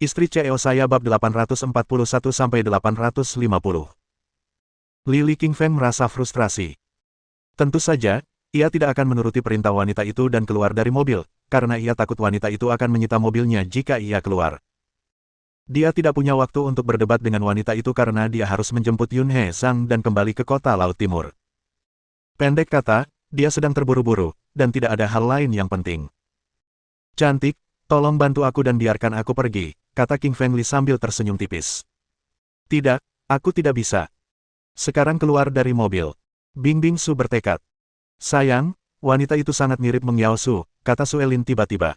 Istri CEO saya bab 841-850. Lily Qingfeng merasa frustrasi. Tentu saja, ia tidak akan menuruti perintah wanita itu dan keluar dari mobil, karena ia takut wanita itu akan menyita mobilnya jika ia keluar. Dia tidak punya waktu untuk berdebat dengan wanita itu karena dia harus menjemput Yun He Zhang dan kembali ke kota Laut Timur. Pendek kata, dia sedang terburu-buru, dan tidak ada hal lain yang penting. Cantik, tolong bantu aku dan biarkan aku pergi, kata Qingfeng Li sambil tersenyum tipis. Tidak, aku tidak bisa. Sekarang keluar dari mobil. Bingbing Su bertekad. Sayang, wanita itu sangat mirip Meng Yaosu, kata Suelin tiba-tiba.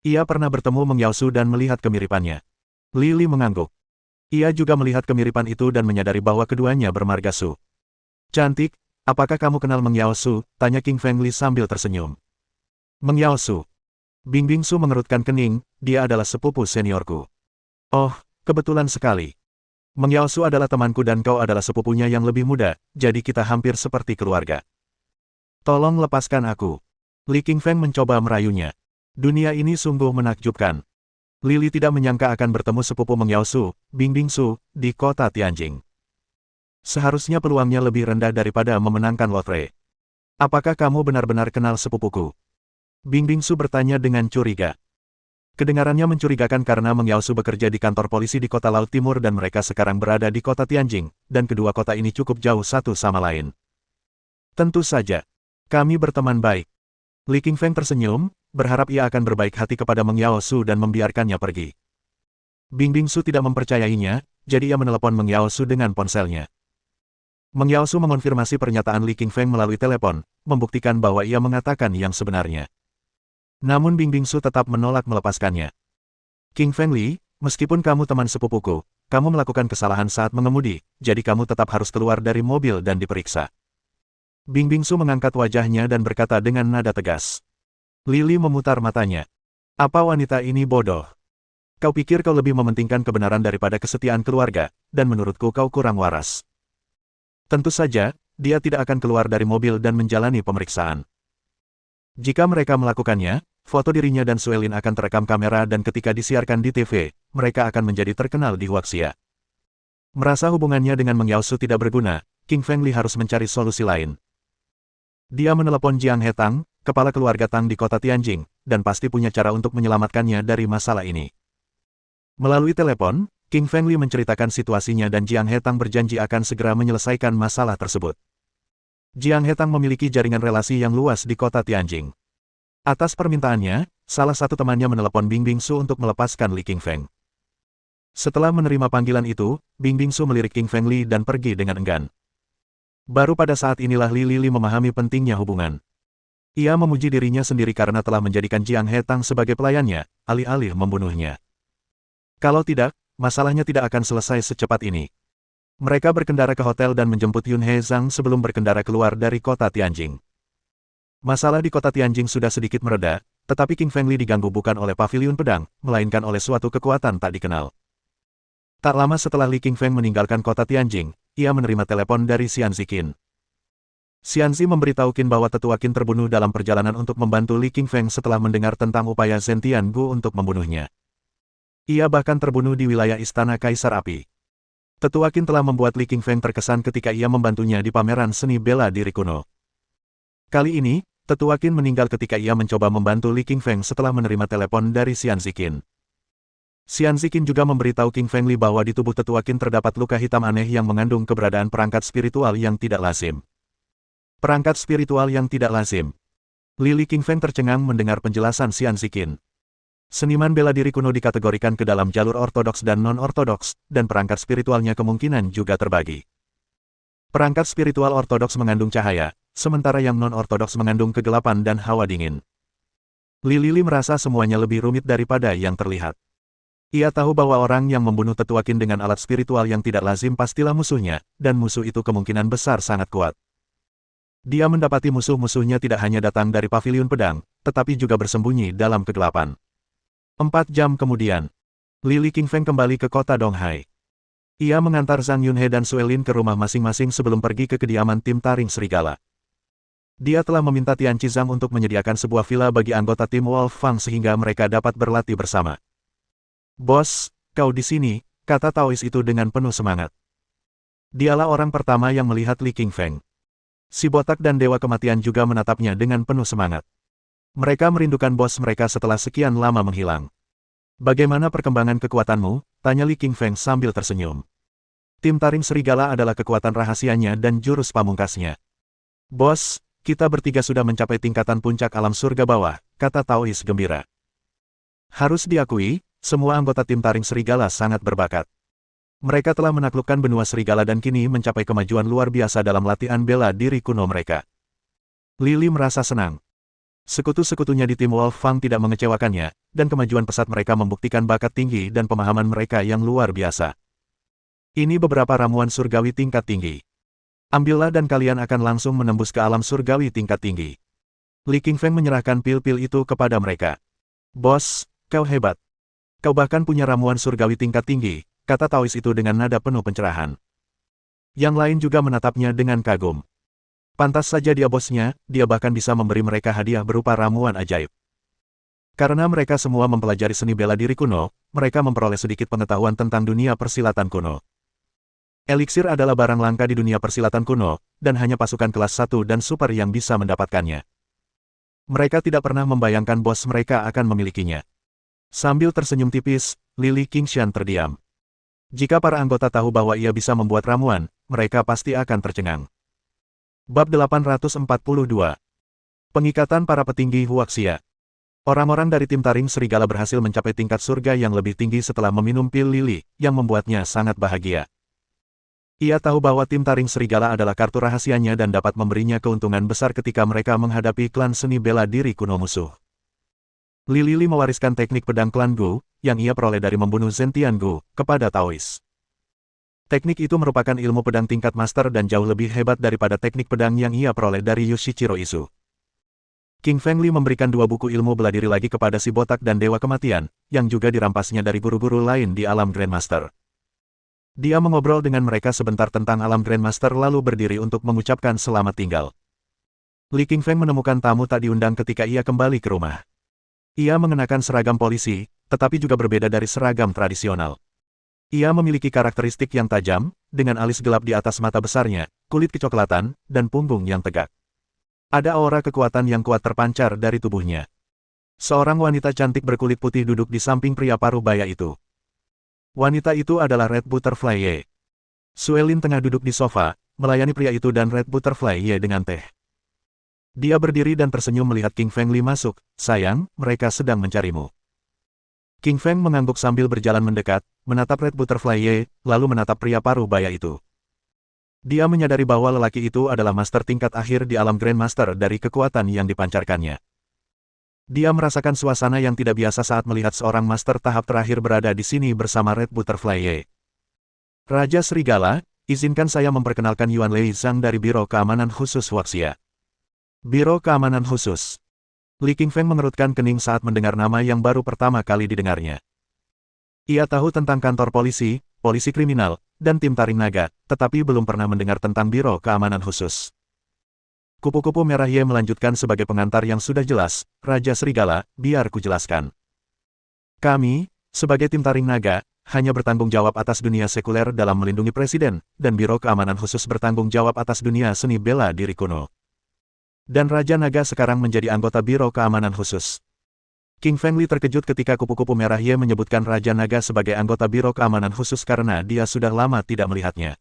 Ia pernah bertemu Meng Yaosu dan melihat kemiripannya. Lily mengangguk. Ia juga melihat kemiripan itu dan menyadari bahwa keduanya bermarga Su. Cantik, apakah kamu kenal Meng Yaosu? Tanya Qingfeng Li sambil tersenyum. Meng Yaosu. Bingbing Su mengerutkan kening, dia adalah sepupu seniorku. Oh, kebetulan sekali. Meng Yaosu adalah temanku dan kau adalah sepupunya yang lebih muda, jadi kita hampir seperti keluarga. Tolong lepaskan aku. Li Qingfeng mencoba merayunya. Dunia ini sungguh menakjubkan. Lily tidak menyangka akan bertemu sepupu Meng Yaosu, Bingbing Su, di kota Tianjing. Seharusnya peluangnya lebih rendah daripada memenangkan lotre. Apakah kamu benar-benar kenal sepupuku? Bingbing Su bertanya dengan curiga. Kedengarannya mencurigakan karena Meng Yaosu bekerja di kantor polisi di kota Laut Timur dan mereka sekarang berada di kota Tianjing, dan kedua kota ini cukup jauh satu sama lain. Tentu saja. Kami berteman baik. Li Qingfeng tersenyum, berharap ia akan berbaik hati kepada Meng Yaosu dan membiarkannya pergi. Bingbing Su tidak mempercayainya, jadi ia menelepon Meng Yaosu dengan ponselnya. Meng Yaosu mengonfirmasi pernyataan Li Qingfeng melalui telepon, membuktikan bahwa ia mengatakan yang sebenarnya. Namun Bingbing Su tetap menolak melepaskannya. Qingfeng Li, meskipun kamu teman sepupuku, kamu melakukan kesalahan saat mengemudi, jadi kamu tetap harus keluar dari mobil dan diperiksa. Bingbing Su mengangkat wajahnya dan berkata dengan nada tegas. Lily memutar matanya. Apa wanita ini bodoh? Kau pikir kau lebih mementingkan kebenaran daripada kesetiaan keluarga, dan menurutku kau kurang waras. Tentu saja, dia tidak akan keluar dari mobil dan menjalani pemeriksaan. Jika mereka melakukannya, foto dirinya dan Suelin akan terekam kamera dan ketika disiarkan di TV, mereka akan menjadi terkenal di Huaxia. Merasa hubungannya dengan Meng Yaosu tidak berguna, Qingfeng Li harus mencari solusi lain. Dia menelepon Jiang He Tang, kepala keluarga Tang di kota Tianjing, dan pasti punya cara untuk menyelamatkannya dari masalah ini. Melalui telepon, Qingfeng Li menceritakan situasinya dan Jiang He Tang berjanji akan segera menyelesaikan masalah tersebut. Jiang He Tang memiliki jaringan relasi yang luas di kota Tianjing. Atas permintaannya, salah satu temannya menelepon Bingbing Su untuk melepaskan Li Qingfeng. Setelah menerima panggilan itu, Bingbing Su melirik Qingfeng Li dan pergi dengan enggan. Baru pada saat inilah Li Lily memahami pentingnya hubungan. Ia memuji dirinya sendiri karena telah menjadikan Jiang He Tang sebagai pelayannya, alih-alih membunuhnya. Kalau tidak, masalahnya tidak akan selesai secepat ini. Mereka berkendara ke hotel dan menjemput Yun He Zhang sebelum berkendara keluar dari kota Tianjing. Masalah di kota Tianjing sudah sedikit mereda, tetapi Qingfeng Li diganggu bukan oleh paviliun pedang, melainkan oleh suatu kekuatan tak dikenal. Tak lama setelah Li Qingfeng meninggalkan kota Tianjing, ia menerima telepon dari Xianzi Qin. Xianzi memberitahu Qin bahwa tetua Qin terbunuh dalam perjalanan untuk membantu Li Qingfeng setelah mendengar tentang upaya Zhen Tiangu untuk membunuhnya. Ia bahkan terbunuh di wilayah Istana Kaisar Api. Tetua Qin telah membuat Li Qingfeng terkesan ketika ia membantunya di pameran seni bela diri kuno. Kali ini, Tetua Qin meninggal ketika ia mencoba membantu Li Qingfeng setelah menerima telepon dari Xianzi Qin. Xianzi Qin juga memberitahu Qingfeng Li bahwa di tubuh Tetua Qin terdapat luka hitam aneh yang mengandung keberadaan perangkat spiritual yang tidak lazim. Perangkat spiritual yang tidak lazim. Li Qingfeng tercengang mendengar penjelasan Xianzi Qin. Seniman bela diri kuno dikategorikan ke dalam jalur ortodoks dan non-ortodoks, dan perangkat spiritualnya kemungkinan juga terbagi. Perangkat spiritual ortodoks mengandung cahaya, sementara yang non-ortodoks mengandung kegelapan dan hawa dingin. Li merasa semuanya lebih rumit daripada yang terlihat. Ia tahu bahwa orang yang membunuh Tetua Qin dengan alat spiritual yang tidak lazim pastilah musuhnya, dan musuh itu kemungkinan besar sangat kuat. Dia mendapati musuh-musuhnya tidak hanya datang dari paviliun pedang, tetapi juga bersembunyi dalam kegelapan. 4 jam kemudian, Li Qingfeng kembali ke kota Donghai. Ia mengantar Zhang Yunhe dan Suelin ke rumah masing-masing sebelum pergi ke kediaman tim taring serigala. Dia telah meminta Tian Qizang untuk menyediakan sebuah villa bagi anggota tim Wolf Fang sehingga mereka dapat berlatih bersama. Bos, kau di sini, kata Taois itu dengan penuh semangat. Dialah orang pertama yang melihat Li Qingfeng. Si botak dan Dewa Kematian juga menatapnya dengan penuh semangat. Mereka merindukan bos mereka setelah sekian lama menghilang. Bagaimana perkembangan kekuatanmu? Tanya Li Qingfeng sambil tersenyum. Tim Taring Serigala adalah kekuatan rahasianya dan jurus pamungkasnya. Bos, kita bertiga sudah mencapai tingkatan puncak alam surga bawah, kata Taois gembira. Harus diakui, semua anggota tim Taring Serigala sangat berbakat. Mereka telah menaklukkan benua serigala dan kini mencapai kemajuan luar biasa dalam latihan bela diri kuno mereka. Lily merasa senang. Sekutu-sekutunya di tim Wolf Fang tidak mengecewakannya, dan kemajuan pesat mereka membuktikan bakat tinggi dan pemahaman mereka yang luar biasa. Ini beberapa ramuan surgawi tingkat tinggi. Ambillah dan kalian akan langsung menembus ke alam surgawi tingkat tinggi. Li Qingfeng menyerahkan pil-pil itu kepada mereka. Bos, kau hebat. Kau bahkan punya ramuan surgawi tingkat tinggi, kata Taois itu dengan nada penuh pencerahan. Yang lain juga menatapnya dengan kagum. Pantas saja dia bosnya, dia bahkan bisa memberi mereka hadiah berupa ramuan ajaib. Karena mereka semua mempelajari seni bela diri kuno, mereka memperoleh sedikit pengetahuan tentang dunia persilatan kuno. Eliksir adalah barang langka di dunia persilatan kuno, dan hanya pasukan kelas 1 dan super yang bisa mendapatkannya. Mereka tidak pernah membayangkan bos mereka akan memilikinya. Sambil tersenyum tipis, Li Qingshan terdiam. Jika para anggota tahu bahwa ia bisa membuat ramuan, mereka pasti akan tercengang. Bab 842. Pengikatan para petinggi Huaxia. Orang-orang dari tim Taring Serigala berhasil mencapai tingkat surga yang lebih tinggi setelah meminum pil Lili, yang membuatnya sangat bahagia. Ia tahu bahwa tim Taring Serigala adalah kartu rahasianya dan dapat memberinya keuntungan besar ketika mereka menghadapi klan seni bela diri kuno musuh. Li Lili mewariskan teknik pedang klan Gu, yang ia peroleh dari membunuh Zentian Gu, kepada Taois. Teknik itu merupakan ilmu pedang tingkat master dan jauh lebih hebat daripada teknik pedang yang ia peroleh dari Yoshichiro Isu. King Feng Li memberikan 2 buku ilmu bela diri lagi kepada si botak dan Dewa Kematian, yang juga dirampasnya dari guru-guru lain di alam Grandmaster. Dia mengobrol dengan mereka sebentar tentang alam Grandmaster lalu berdiri untuk mengucapkan selamat tinggal. Li Qingfeng menemukan tamu tak diundang ketika ia kembali ke rumah. Ia mengenakan seragam polisi, tetapi juga berbeda dari seragam tradisional. Ia memiliki karakteristik yang tajam, dengan alis gelap di atas mata besarnya, kulit kecoklatan, dan punggung yang tegak. Ada aura kekuatan yang kuat terpancar dari tubuhnya. Seorang wanita cantik berkulit putih duduk di samping pria parubaya itu. Wanita itu adalah Red Butterfly Ye. Suelin tengah duduk di sofa, melayani pria itu dan Red Butterfly Ye dengan teh. Dia berdiri dan tersenyum melihat King Feng Li masuk. Sayang, mereka sedang mencarimu. King Feng mengangguk sambil berjalan mendekat, menatap Red Butterfly Ye, lalu menatap pria parubaya itu. Dia menyadari bahwa lelaki itu adalah master tingkat akhir di alam Grandmaster dari kekuatan yang dipancarkannya. Dia merasakan suasana yang tidak biasa saat melihat seorang master tahap terakhir berada di sini bersama Red Butterfly Ye. Raja Serigala, izinkan saya memperkenalkan Yuan Lei Zhang dari Biro Keamanan Khusus Huaxia. Biro Keamanan Khusus. Li Qingfeng mengerutkan kening saat mendengar nama yang baru pertama kali didengarnya. Ia tahu tentang kantor polisi, polisi kriminal, dan tim taring naga, tetapi belum pernah mendengar tentang Biro Keamanan Khusus. Kupu-kupu merah Ye melanjutkan sebagai pengantar yang sudah jelas, Raja Serigala, biar ku jelaskan. Kami, sebagai tim taring naga, hanya bertanggung jawab atas dunia sekuler dalam melindungi presiden, dan Biro Keamanan Khusus bertanggung jawab atas dunia seni bela diri kuno. Dan Raja Naga sekarang menjadi anggota Biro Keamanan Khusus. King Feng Li terkejut ketika kupu-kupu merah Ye menyebutkan Raja Naga sebagai anggota Biro Keamanan Khusus karena dia sudah lama tidak melihatnya.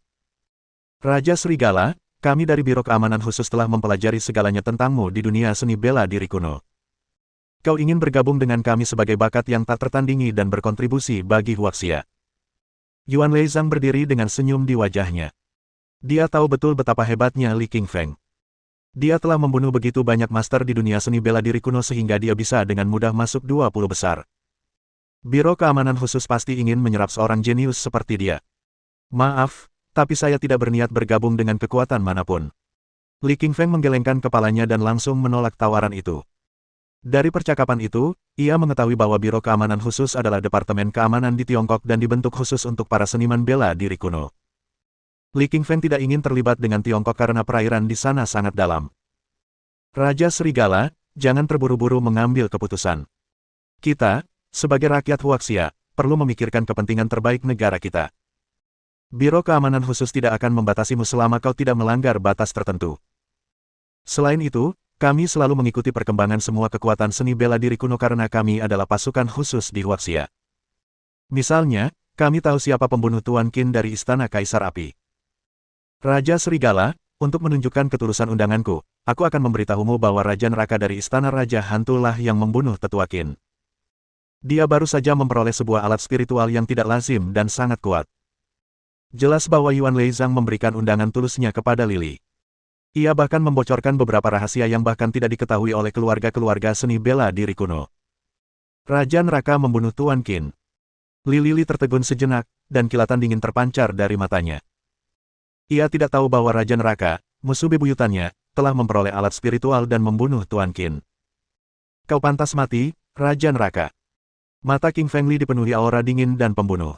Raja Serigala, kami dari Biro Keamanan Khusus telah mempelajari segalanya tentangmu di dunia seni bela diri kuno. Kau ingin bergabung dengan kami sebagai bakat yang tak tertandingi dan berkontribusi bagi Huaxia. Yuan Lei Zhang berdiri dengan senyum di wajahnya. Dia tahu betul betapa hebatnya Li Qingfeng. Dia telah membunuh begitu banyak master di dunia seni bela diri kuno sehingga dia bisa dengan mudah masuk 20 besar. Biro Keamanan Khusus pasti ingin menyerap seorang jenius seperti dia. Maaf, tapi saya tidak berniat bergabung dengan kekuatan manapun. Li Qingfeng menggelengkan kepalanya dan langsung menolak tawaran itu. Dari percakapan itu, ia mengetahui bahwa Biro Keamanan Khusus adalah departemen keamanan di Tiongkok dan dibentuk khusus untuk para seniman bela diri kuno. Li Qingfeng tidak ingin terlibat dengan Tiongkok karena perairan di sana sangat dalam. Raja Serigala, jangan terburu-buru mengambil keputusan. Kita, sebagai rakyat Huaxia, perlu memikirkan kepentingan terbaik negara kita. Biro Keamanan Khusus tidak akan membatasimu selama kau tidak melanggar batas tertentu. Selain itu, kami selalu mengikuti perkembangan semua kekuatan seni bela diri kuno karena kami adalah pasukan khusus di Huaxia. Misalnya, kami tahu siapa pembunuh Tuan Qin dari Istana Kaisar Api. Raja Serigala, untuk menunjukkan ketulusan undanganku, aku akan memberitahumu bahwa Raja Neraka dari Istana Raja Hantulah yang membunuh Tetua Qin. Dia baru saja memperoleh sebuah alat spiritual yang tidak lazim dan sangat kuat. Jelas bahwa Yuan Leizang memberikan undangan tulusnya kepada Lily. Ia bahkan membocorkan beberapa rahasia yang bahkan tidak diketahui oleh keluarga-keluarga seni bela diri kuno. Raja Neraka membunuh Tuan Qin. Lily tertegun sejenak, dan kilatan dingin terpancar dari matanya. Ia tidak tahu bahwa Raja Neraka, musuh bebuyutannya, telah memperoleh alat spiritual dan membunuh Tuan Qin. Kau pantas mati, Raja Neraka. Mata King Fengli dipenuhi aura dingin dan pembunuh.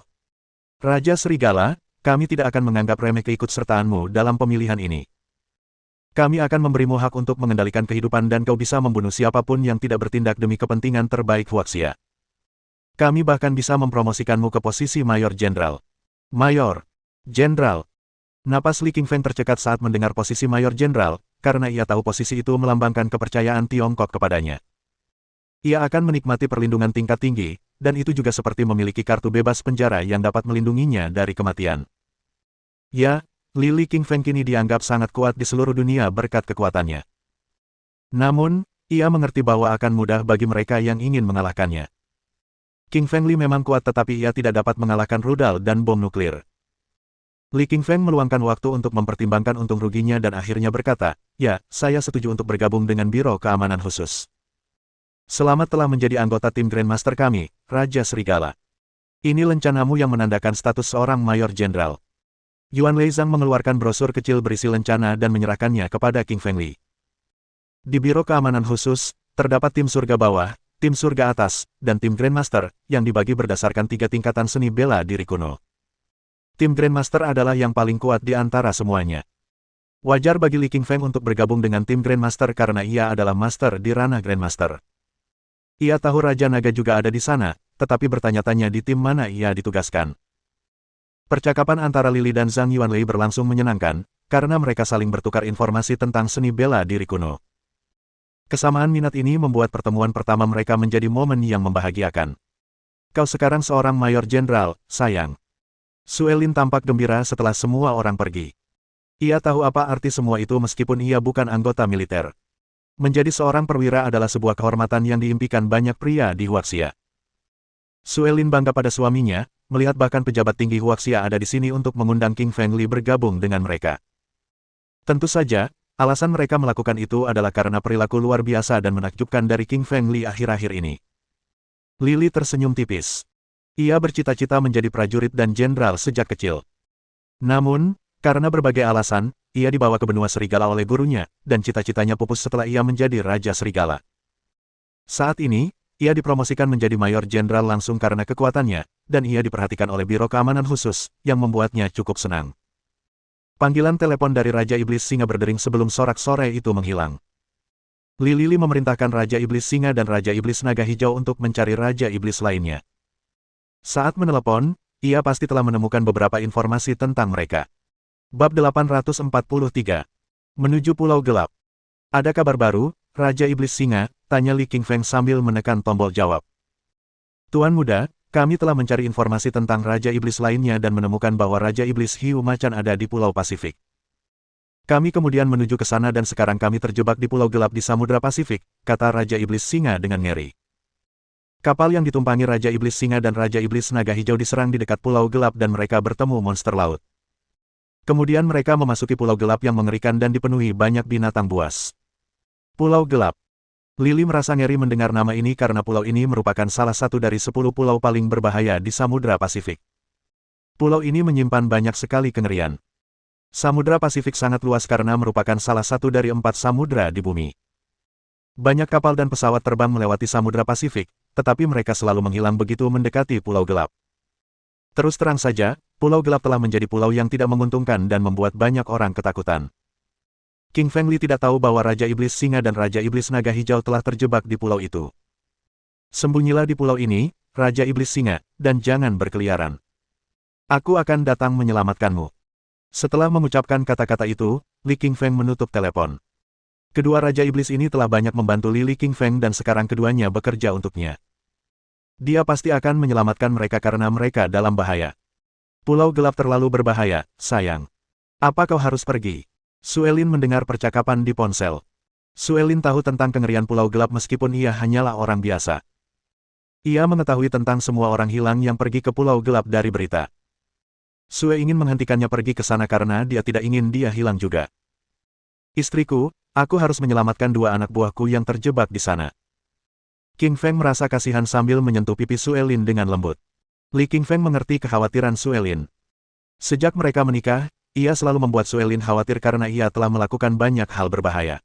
Raja Serigala, kami tidak akan menganggap remeh keikutsertaanmu dalam pemilihan ini. Kami akan memberimu hak untuk mengendalikan kehidupan dan kau bisa membunuh siapapun yang tidak bertindak demi kepentingan terbaik Huaxia. Kami bahkan bisa mempromosikanmu ke posisi Mayor Jenderal. Mayor Jenderal. Napas Li Qingfeng tercekat saat mendengar posisi Mayor Jenderal, karena ia tahu posisi itu melambangkan kepercayaan Tiongkok kepadanya. Ia akan menikmati perlindungan tingkat tinggi, dan itu juga seperti memiliki kartu bebas penjara yang dapat melindunginya dari kematian. Ya, Li Qingfeng kini dianggap sangat kuat di seluruh dunia berkat kekuatannya. Namun, ia mengerti bahwa akan mudah bagi mereka yang ingin mengalahkannya. King Fengli memang kuat tetapi ia tidak dapat mengalahkan rudal dan bom nuklir. Li Qingfeng meluangkan waktu untuk mempertimbangkan untung ruginya dan akhirnya berkata, ya, saya setuju untuk bergabung dengan Biro Keamanan Khusus. Selamat telah menjadi anggota tim Grandmaster kami, Raja Serigala. Ini lencanamu yang menandakan status seorang Mayor Jenderal. Yuan Leizang mengeluarkan brosur kecil berisi lencana dan menyerahkannya kepada King Fengli. Di Biro Keamanan Khusus, terdapat tim surga bawah, tim surga atas, dan tim Grandmaster, yang dibagi berdasarkan 3 tingkatan seni bela diri kuno. Tim Grandmaster adalah yang paling kuat di antara semuanya. Wajar bagi Li Qingfeng untuk bergabung dengan tim Grandmaster karena ia adalah Master di ranah Grandmaster. Ia tahu Raja Naga juga ada di sana, tetapi bertanya-tanya di tim mana ia ditugaskan. Percakapan antara Lily dan Zhang Yuanlei berlangsung menyenangkan, karena mereka saling bertukar informasi tentang seni bela diri kuno. Kesamaan minat ini membuat pertemuan pertama mereka menjadi momen yang membahagiakan. Kau sekarang seorang Mayor Jenderal, sayang. Suelin tampak gembira setelah semua orang pergi. Ia tahu apa arti semua itu meskipun ia bukan anggota militer. Menjadi seorang perwira adalah sebuah kehormatan yang diimpikan banyak pria di Huaxia. Suelin bangga pada suaminya, melihat bahkan pejabat tinggi Huaxia ada di sini untuk mengundang King Fengli bergabung dengan mereka. Tentu saja, alasan mereka melakukan itu adalah karena perilaku luar biasa dan menakjubkan dari King Fengli akhir-akhir ini. Lily tersenyum tipis. Ia bercita-cita menjadi prajurit dan jenderal sejak kecil. Namun, karena berbagai alasan, ia dibawa ke benua serigala oleh gurunya, dan cita-citanya pupus setelah ia menjadi Raja Serigala. Saat ini, ia dipromosikan menjadi Mayor Jenderal langsung karena kekuatannya, dan ia diperhatikan oleh Biro Keamanan Khusus, yang membuatnya cukup senang. Panggilan telepon dari Raja Iblis Singa berdering sebelum sorak-sore itu menghilang. Lily memerintahkan Raja Iblis Singa dan Raja Iblis Naga Hijau untuk mencari Raja Iblis lainnya. Saat menelepon, ia pasti telah menemukan beberapa informasi tentang mereka. Bab 843. Menuju Pulau Gelap. Ada kabar baru, Raja Iblis Singa, tanya Li Qingfeng sambil menekan tombol jawab. Tuan Muda, kami telah mencari informasi tentang Raja Iblis lainnya dan menemukan bahwa Raja Iblis Hiu Macan ada di Pulau Pasifik. Kami kemudian menuju ke sana dan sekarang kami terjebak di Pulau Gelap di Samudra Pasifik, kata Raja Iblis Singa dengan ngeri. Kapal yang ditumpangi Raja Iblis Singa dan Raja Iblis Naga Hijau diserang di dekat Pulau Gelap dan mereka bertemu monster laut. Kemudian mereka memasuki Pulau Gelap yang mengerikan dan dipenuhi banyak binatang buas. Pulau Gelap. Lily merasa ngeri mendengar nama ini karena pulau ini merupakan salah satu dari 10 pulau paling berbahaya di Samudra Pasifik. Pulau ini menyimpan banyak sekali kengerian. Samudra Pasifik sangat luas karena merupakan salah satu dari 4 samudra di bumi. Banyak kapal dan pesawat terbang melewati Samudra Pasifik, tetapi mereka selalu menghilang begitu mendekati Pulau Gelap. Terus terang saja, Pulau Gelap telah menjadi pulau yang tidak menguntungkan dan membuat banyak orang ketakutan. King Fengli tidak tahu bahwa Raja Iblis Singa dan Raja Iblis Naga Hijau telah terjebak di pulau itu. Sembunyilah di pulau ini, Raja Iblis Singa, dan jangan berkeliaran. Aku akan datang menyelamatkanmu. Setelah mengucapkan kata-kata itu, Li Qingfeng menutup telepon. Kedua Raja Iblis ini telah banyak membantu Li Qingfeng dan sekarang keduanya bekerja untuknya. Dia pasti akan menyelamatkan mereka karena mereka dalam bahaya. Pulau gelap terlalu berbahaya, sayang. Apa kau harus pergi? Suelin mendengar percakapan di ponsel. Suelin tahu tentang kengerian pulau gelap meskipun ia hanyalah orang biasa. Ia mengetahui tentang semua orang hilang yang pergi ke pulau gelap dari berita. Sue ingin menghentikannya pergi ke sana karena dia tidak ingin dia hilang juga. Istriku, aku harus menyelamatkan dua anak buahku yang terjebak di sana. Qingfeng merasa kasihan sambil menyentuh pipi Suelin dengan lembut. Li Qingfeng mengerti kekhawatiran Suelin. Sejak mereka menikah, ia selalu membuat Suelin khawatir karena ia telah melakukan banyak hal berbahaya.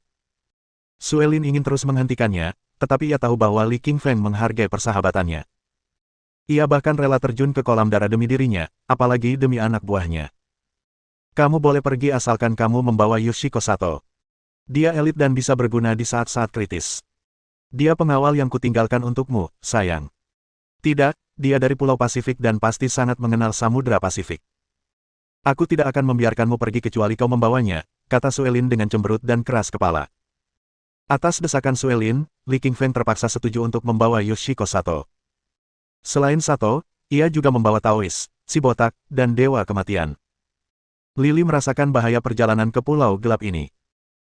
Suelin ingin terus menghentikannya, tetapi ia tahu bahwa Li Qingfeng menghargai persahabatannya. Ia bahkan rela terjun ke kolam darah demi dirinya, apalagi demi anak buahnya. Kamu boleh pergi asalkan kamu membawa Yoshiko Sato. Dia elit dan bisa berguna di saat-saat kritis. Dia pengawal yang kutinggalkan untukmu, sayang. Tidak, dia dari Pulau Pasifik dan pasti sangat mengenal Samudra Pasifik. Aku tidak akan membiarkanmu pergi kecuali kau membawanya, kata Suelin dengan cemberut dan keras kepala. Atas desakan Suelin, Li Qingfeng terpaksa setuju untuk membawa Yoshiko Sato. Selain Sato, ia juga membawa Taois, si botak, dan Dewa Kematian. Lily merasakan bahaya perjalanan ke pulau gelap ini.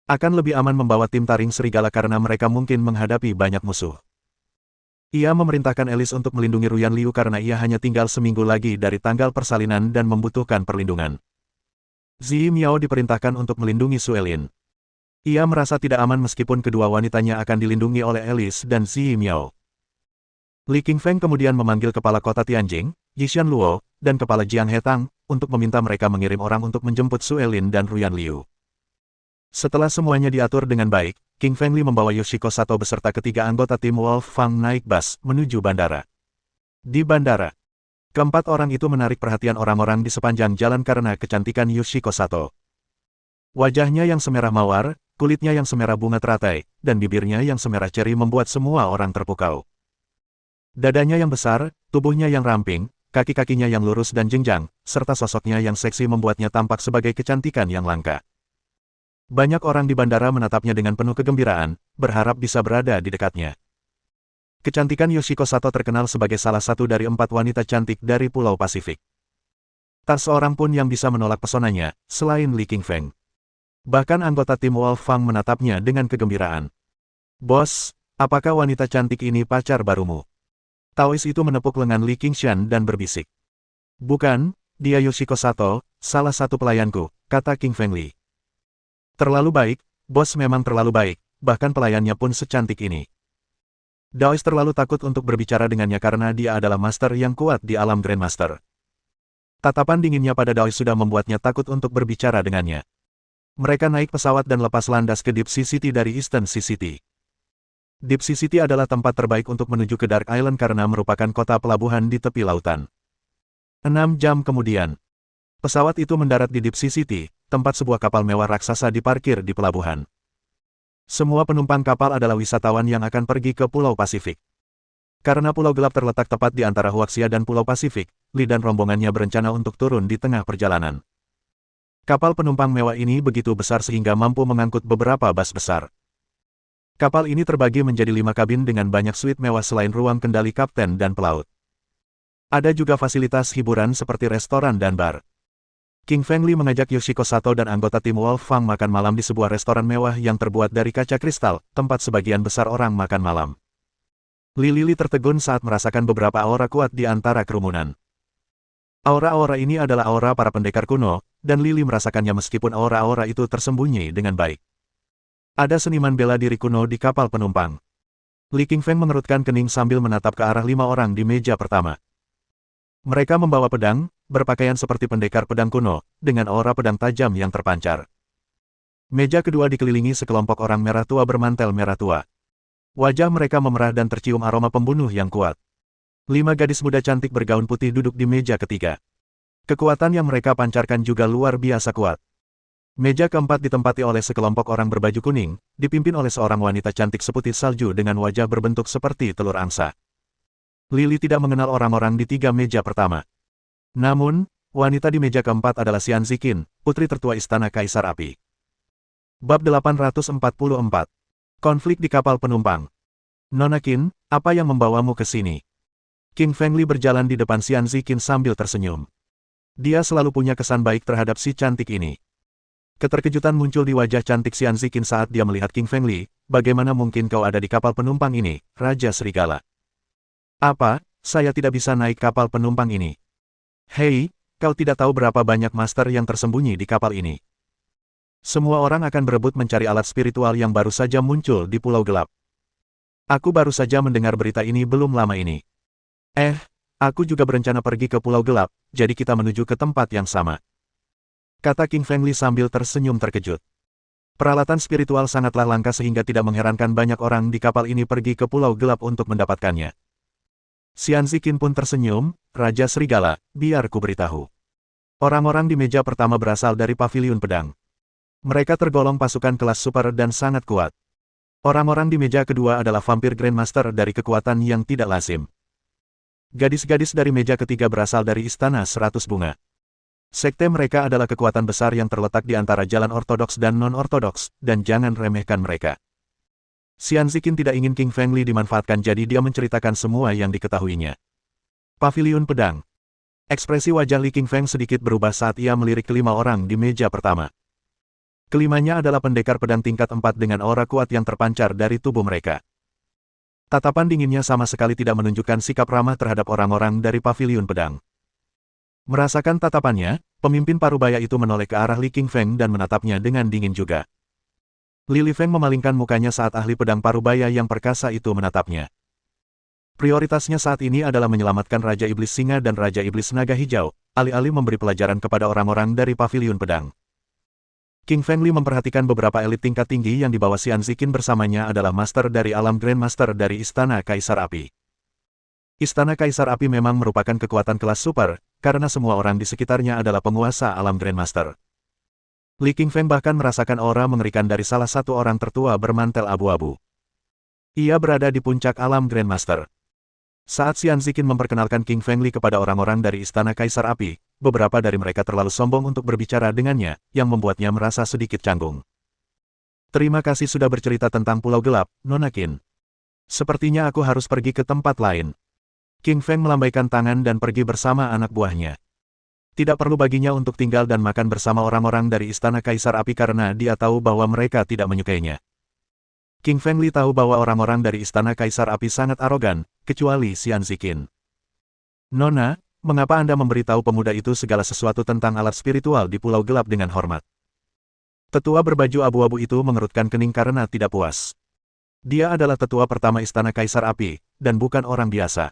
Akan lebih aman membawa tim taring serigala karena mereka mungkin menghadapi banyak musuh. Ia memerintahkan Alice untuk melindungi Ruyan Liu karena ia hanya tinggal seminggu lagi dari tanggal persalinan dan membutuhkan perlindungan. Zi Miao diperintahkan untuk melindungi Suelin. Ia merasa tidak aman meskipun kedua wanitanya akan dilindungi oleh Alice dan Zi Miao. Li Qingfeng kemudian memanggil kepala kota Tianjing, Yishan Luo, dan kepala Jiang Hetang, untuk meminta mereka mengirim orang untuk menjemput Suelin dan Ruyan Liu. Setelah semuanya diatur dengan baik, Qingfeng Li membawa Yoshiko Sato beserta ketiga anggota tim Wolf Fang naik bus menuju bandara. Di bandara, keempat orang itu menarik perhatian orang-orang di sepanjang jalan karena kecantikan Yoshiko Sato. Wajahnya yang semerah mawar, kulitnya yang semerah bunga teratai, dan bibirnya yang semerah ceri membuat semua orang terpukau. Dadanya yang besar, tubuhnya yang ramping, kaki-kakinya yang lurus dan jenjang, serta sosoknya yang seksi membuatnya tampak sebagai kecantikan yang langka. Banyak orang di bandara menatapnya dengan penuh kegembiraan, berharap bisa berada di dekatnya. Kecantikan Yoshiko Sato terkenal sebagai salah satu dari 4 wanita cantik dari Pulau Pasifik. Tak seorang pun yang bisa menolak pesonanya, selain Li Qingfeng. Bahkan anggota tim Wolf Fang menatapnya dengan kegembiraan. Bos, apakah wanita cantik ini pacar barumu? Taois itu menepuk lengan Li Qingshan dan berbisik. Bukan, dia Yoshiko Sato, salah satu pelayanku, kata Qingfeng Li. Terlalu baik, bos memang terlalu baik, bahkan pelayannya pun secantik ini. Daois terlalu takut untuk berbicara dengannya karena dia adalah master yang kuat di alam Grandmaster. Tatapan dinginnya pada Daois sudah membuatnya takut untuk berbicara dengannya. Mereka naik pesawat dan lepas landas ke Deep Sea City dari Eastern Sea City. Deep Sea City adalah tempat terbaik untuk menuju ke Dark Island karena merupakan kota pelabuhan di tepi lautan. 6 jam kemudian, pesawat itu mendarat di Deep Sea City, tempat sebuah kapal mewah raksasa diparkir di pelabuhan. Semua penumpang kapal adalah wisatawan yang akan pergi ke Pulau Pasifik. Karena Pulau Gelap terletak tepat di antara Huaxia dan Pulau Pasifik, Li dan rombongannya berencana untuk turun di tengah perjalanan. Kapal penumpang mewah ini begitu besar sehingga mampu mengangkut beberapa bus besar. Kapal ini terbagi menjadi 5 kabin dengan banyak suite mewah selain ruang kendali kapten dan pelaut. Ada juga fasilitas hiburan seperti restoran dan bar. Qingfeng Li mengajak Yoshiko Sato dan anggota tim Wolf Fang makan malam di sebuah restoran mewah yang terbuat dari kaca kristal, tempat sebagian besar orang makan malam. Li tertegun saat merasakan beberapa aura kuat di antara kerumunan. Aura-aura ini adalah aura para pendekar kuno, dan Li merasakannya meskipun aura-aura itu tersembunyi dengan baik. Ada seniman bela diri kuno di kapal penumpang. Li Qingfeng mengerutkan kening sambil menatap ke arah 5 orang di meja pertama. Mereka membawa pedang, berpakaian seperti pendekar pedang kuno, dengan aura pedang tajam yang terpancar. Meja kedua dikelilingi sekelompok orang merah tua bermantel merah tua. Wajah mereka memerah dan tercium aroma pembunuh yang kuat. 5 gadis muda cantik bergaun putih duduk di meja ketiga. Kekuatan yang mereka pancarkan juga luar biasa kuat. Meja keempat ditempati oleh sekelompok orang berbaju kuning, dipimpin oleh seorang wanita cantik seputih salju dengan wajah berbentuk seperti telur angsa. Lily tidak mengenal orang-orang di tiga meja pertama. Namun, wanita di meja keempat adalah Xian Ziqin, putri tertua Istana Kaisar Api. Bab 844. Konflik di kapal penumpang. Nona Qin, apa yang membawamu ke sini? King Fengli berjalan di depan Xian Ziqin sambil tersenyum. Dia selalu punya kesan baik terhadap si cantik ini. Keterkejutan muncul di wajah cantik Xian Ziqin saat dia melihat King Fengli. Bagaimana mungkin kau ada di kapal penumpang ini, Raja Serigala? Apa, saya tidak bisa naik kapal penumpang ini? Hei, kau tidak tahu berapa banyak master yang tersembunyi di kapal ini. Semua orang akan berebut mencari alat spiritual yang baru saja muncul di Pulau Gelap. Aku baru saja mendengar berita ini belum lama ini. Aku juga berencana pergi ke Pulau Gelap, jadi kita menuju ke tempat yang sama. Kata King Fengli sambil tersenyum terkejut. Peralatan spiritual sangatlah langka sehingga tidak mengherankan banyak orang di kapal ini pergi ke Pulau Gelap untuk mendapatkannya. Xian Ziqin pun tersenyum, Raja Serigala, biar ku beritahu. Orang-orang di meja pertama berasal dari Paviliun Pedang. Mereka tergolong pasukan kelas super dan sangat kuat. Orang-orang di meja kedua adalah vampir Grandmaster dari kekuatan yang tidak lazim. Gadis-gadis dari meja ketiga berasal dari Istana 100 Bunga. Sekte mereka adalah kekuatan besar yang terletak di antara jalan ortodoks dan non-ortodoks, dan jangan remehkan mereka. Xian Ziqin tidak ingin King Fengli dimanfaatkan jadi dia menceritakan semua yang diketahuinya. Paviliun Pedang. Ekspresi wajah Li King Feng sedikit berubah saat ia melirik kelima orang di meja pertama. Kelimanya adalah pendekar pedang tingkat 4 dengan aura kuat yang terpancar dari tubuh mereka. Tatapan dinginnya sama sekali tidak menunjukkan sikap ramah terhadap orang-orang dari Paviliun Pedang. Merasakan tatapannya, pemimpin parubaya itu menoleh ke arah Li King Feng dan menatapnya dengan dingin juga. Li Feng memalingkan mukanya saat ahli pedang parubaya yang perkasa itu menatapnya. Prioritasnya saat ini adalah menyelamatkan Raja Iblis Singa dan Raja Iblis Naga Hijau, alih-alih memberi pelajaran kepada orang-orang dari Paviliun Pedang. King Fengli memperhatikan beberapa elit tingkat tinggi yang dibawa Xian Ziqin bersamanya adalah master dari alam Grandmaster dari Istana Kaisar Api. Istana Kaisar Api memang merupakan kekuatan kelas super, karena semua orang di sekitarnya adalah penguasa alam Grandmaster. Li King Feng bahkan merasakan aura mengerikan dari salah satu orang tertua bermantel abu-abu. Ia berada di puncak alam Grandmaster. Saat Xian Ziqin memperkenalkan King Fengli kepada orang-orang dari Istana Kaisar Api, beberapa dari mereka terlalu sombong untuk berbicara dengannya, yang membuatnya merasa sedikit canggung. Terima kasih sudah bercerita tentang Pulau Gelap, Nona Qin. Sepertinya aku harus pergi ke tempat lain. King Feng melambaikan tangan dan pergi bersama anak buahnya. Tidak perlu baginya untuk tinggal dan makan bersama orang-orang dari Istana Kaisar Api karena dia tahu bahwa mereka tidak menyukainya. King Fengli tahu bahwa orang-orang dari Istana Kaisar Api sangat arogan, kecuali Xian Ziqin. Nona, mengapa Anda memberitahu pemuda itu segala sesuatu tentang alat spiritual di Pulau Gelap dengan hormat? Tetua berbaju abu-abu itu mengerutkan kening karena tidak puas. Dia adalah tetua pertama Istana Kaisar Api, dan bukan orang biasa.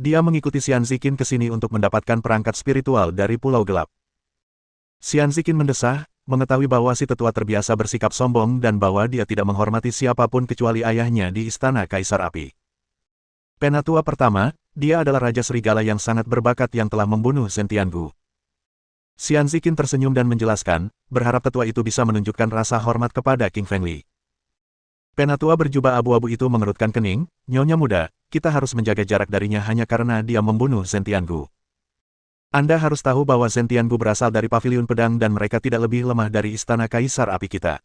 Dia mengikuti Xian Ziqin ke sini untuk mendapatkan perangkat spiritual dari Pulau Gelap. Xian Ziqin mendesah, mengetahui bahwa si tetua terbiasa bersikap sombong dan bahwa dia tidak menghormati siapapun kecuali ayahnya di Istana Kaisar Api. Penatua pertama, dia adalah Raja Serigala yang sangat berbakat yang telah membunuh Zhen Tiangu. Xian Ziqin tersenyum dan menjelaskan, berharap tetua itu bisa menunjukkan rasa hormat kepada King Fengli. Penatua berjubah abu-abu itu mengerutkan kening, Nyonya muda, kita harus menjaga jarak darinya hanya karena dia membunuh Zhen Tiangu. Anda harus tahu bahwa Zhen Tiangu berasal dari Paviliun Pedang dan mereka tidak lebih lemah dari Istana Kaisar Api kita.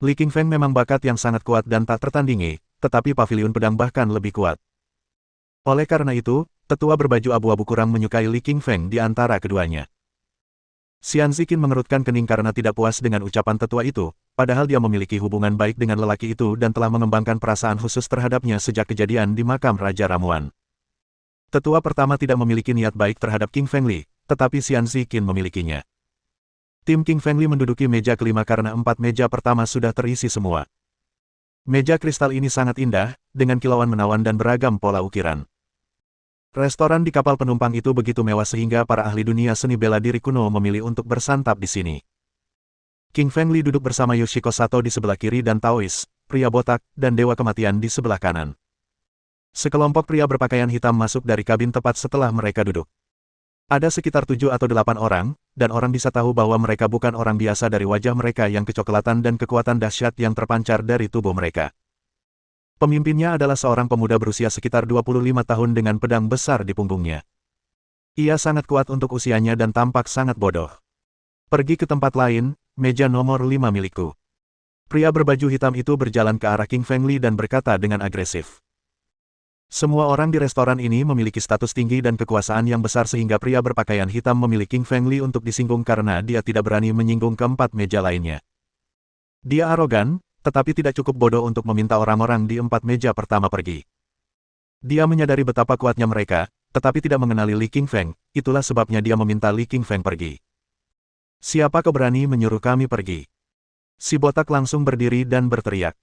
Li King Feng memang bakat yang sangat kuat dan tak tertandingi, tetapi Paviliun Pedang bahkan lebih kuat. Oleh karena itu, tetua berbaju abu-abu kurang menyukai Li King Feng di antara keduanya. Xian Ziqin mengerutkan kening karena tidak puas dengan ucapan tetua itu, padahal dia memiliki hubungan baik dengan lelaki itu dan telah mengembangkan perasaan khusus terhadapnya sejak kejadian di makam Raja Ramuan. Tetua pertama tidak memiliki niat baik terhadap King Fengli, tetapi Xian Ziqin memilikinya. Tim King Fengli menduduki meja kelima karena 4 meja pertama sudah terisi semua. Meja kristal ini sangat indah, dengan kilauan menawan dan beragam pola ukiran. Restoran di kapal penumpang itu begitu mewah sehingga para ahli dunia seni bela diri kuno memilih untuk bersantap di sini. King Fengli duduk bersama Yoshiko Sato di sebelah kiri dan Taois, pria botak, dan Dewa Kematian di sebelah kanan. Sekelompok pria berpakaian hitam masuk dari kabin tepat setelah mereka duduk. Ada sekitar 7 atau 8 orang, dan orang bisa tahu bahwa mereka bukan orang biasa dari wajah mereka yang kecoklatan dan kekuatan dahsyat yang terpancar dari tubuh mereka. Pemimpinnya adalah seorang pemuda berusia sekitar 25 tahun dengan pedang besar di punggungnya. Ia sangat kuat untuk usianya dan tampak sangat bodoh. Pergi ke tempat lain, meja nomor 5 milikku. Pria berbaju hitam itu berjalan ke arah King Feng Li dan berkata dengan agresif. Semua orang di restoran ini memiliki status tinggi dan kekuasaan yang besar sehingga pria berpakaian hitam memilih King Feng Li untuk disinggung karena dia tidak berani menyinggung keempat meja lainnya. Dia arogan, tetapi tidak cukup bodoh untuk meminta orang-orang di 4 meja pertama pergi. Dia menyadari betapa kuatnya mereka, tetapi tidak mengenali Li Qingfeng, itulah sebabnya dia meminta Li Qingfeng pergi. Siapa berani menyuruh kami pergi? Si botak langsung berdiri dan berteriak.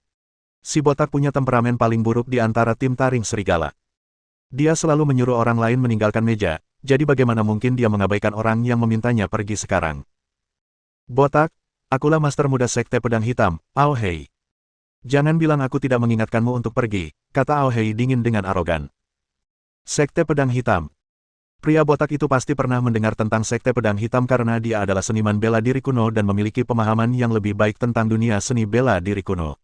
Si botak punya temperamen paling buruk di antara tim taring serigala. Dia selalu menyuruh orang lain meninggalkan meja, jadi bagaimana mungkin dia mengabaikan orang yang memintanya pergi sekarang? Botak, akulah Master Muda Sekte Pedang Hitam, Ao Hei. Jangan bilang aku tidak mengingatkanmu untuk pergi, kata Ao Hei dingin dengan arogan. Sekte Pedang Hitam. Pria botak itu pasti pernah mendengar tentang Sekte Pedang Hitam karena dia adalah seniman bela diri kuno dan memiliki pemahaman yang lebih baik tentang dunia seni bela diri kuno.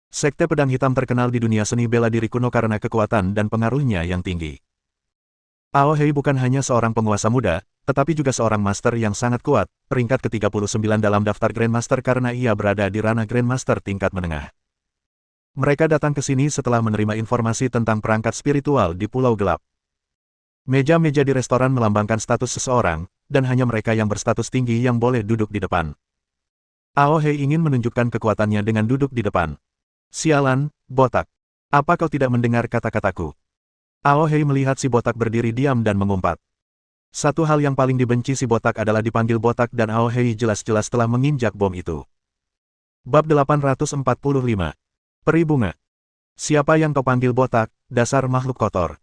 Sekte Pedang Hitam terkenal di dunia seni bela diri kuno karena kekuatan dan pengaruhnya yang tinggi. Ao Hei bukan hanya seorang penguasa muda, tetapi juga seorang master yang sangat kuat, peringkat ke-39 dalam daftar Grandmaster karena ia berada di ranah Grandmaster tingkat menengah. Mereka datang ke sini setelah menerima informasi tentang perangkat spiritual di Pulau Gelap. Meja-meja di restoran melambangkan status seseorang, dan hanya mereka yang berstatus tinggi yang boleh duduk di depan. Ao Hei ingin menunjukkan kekuatannya dengan duduk di depan. Sialan, botak. Apa kau tidak mendengar kata-kataku? Ao Hei melihat si botak berdiri diam dan mengumpat. Satu hal yang paling dibenci si botak adalah dipanggil botak dan Ao Hei jelas-jelas telah menginjak bom itu. Bab 845. Peri bunga. Siapa yang kau panggil botak, dasar makhluk kotor?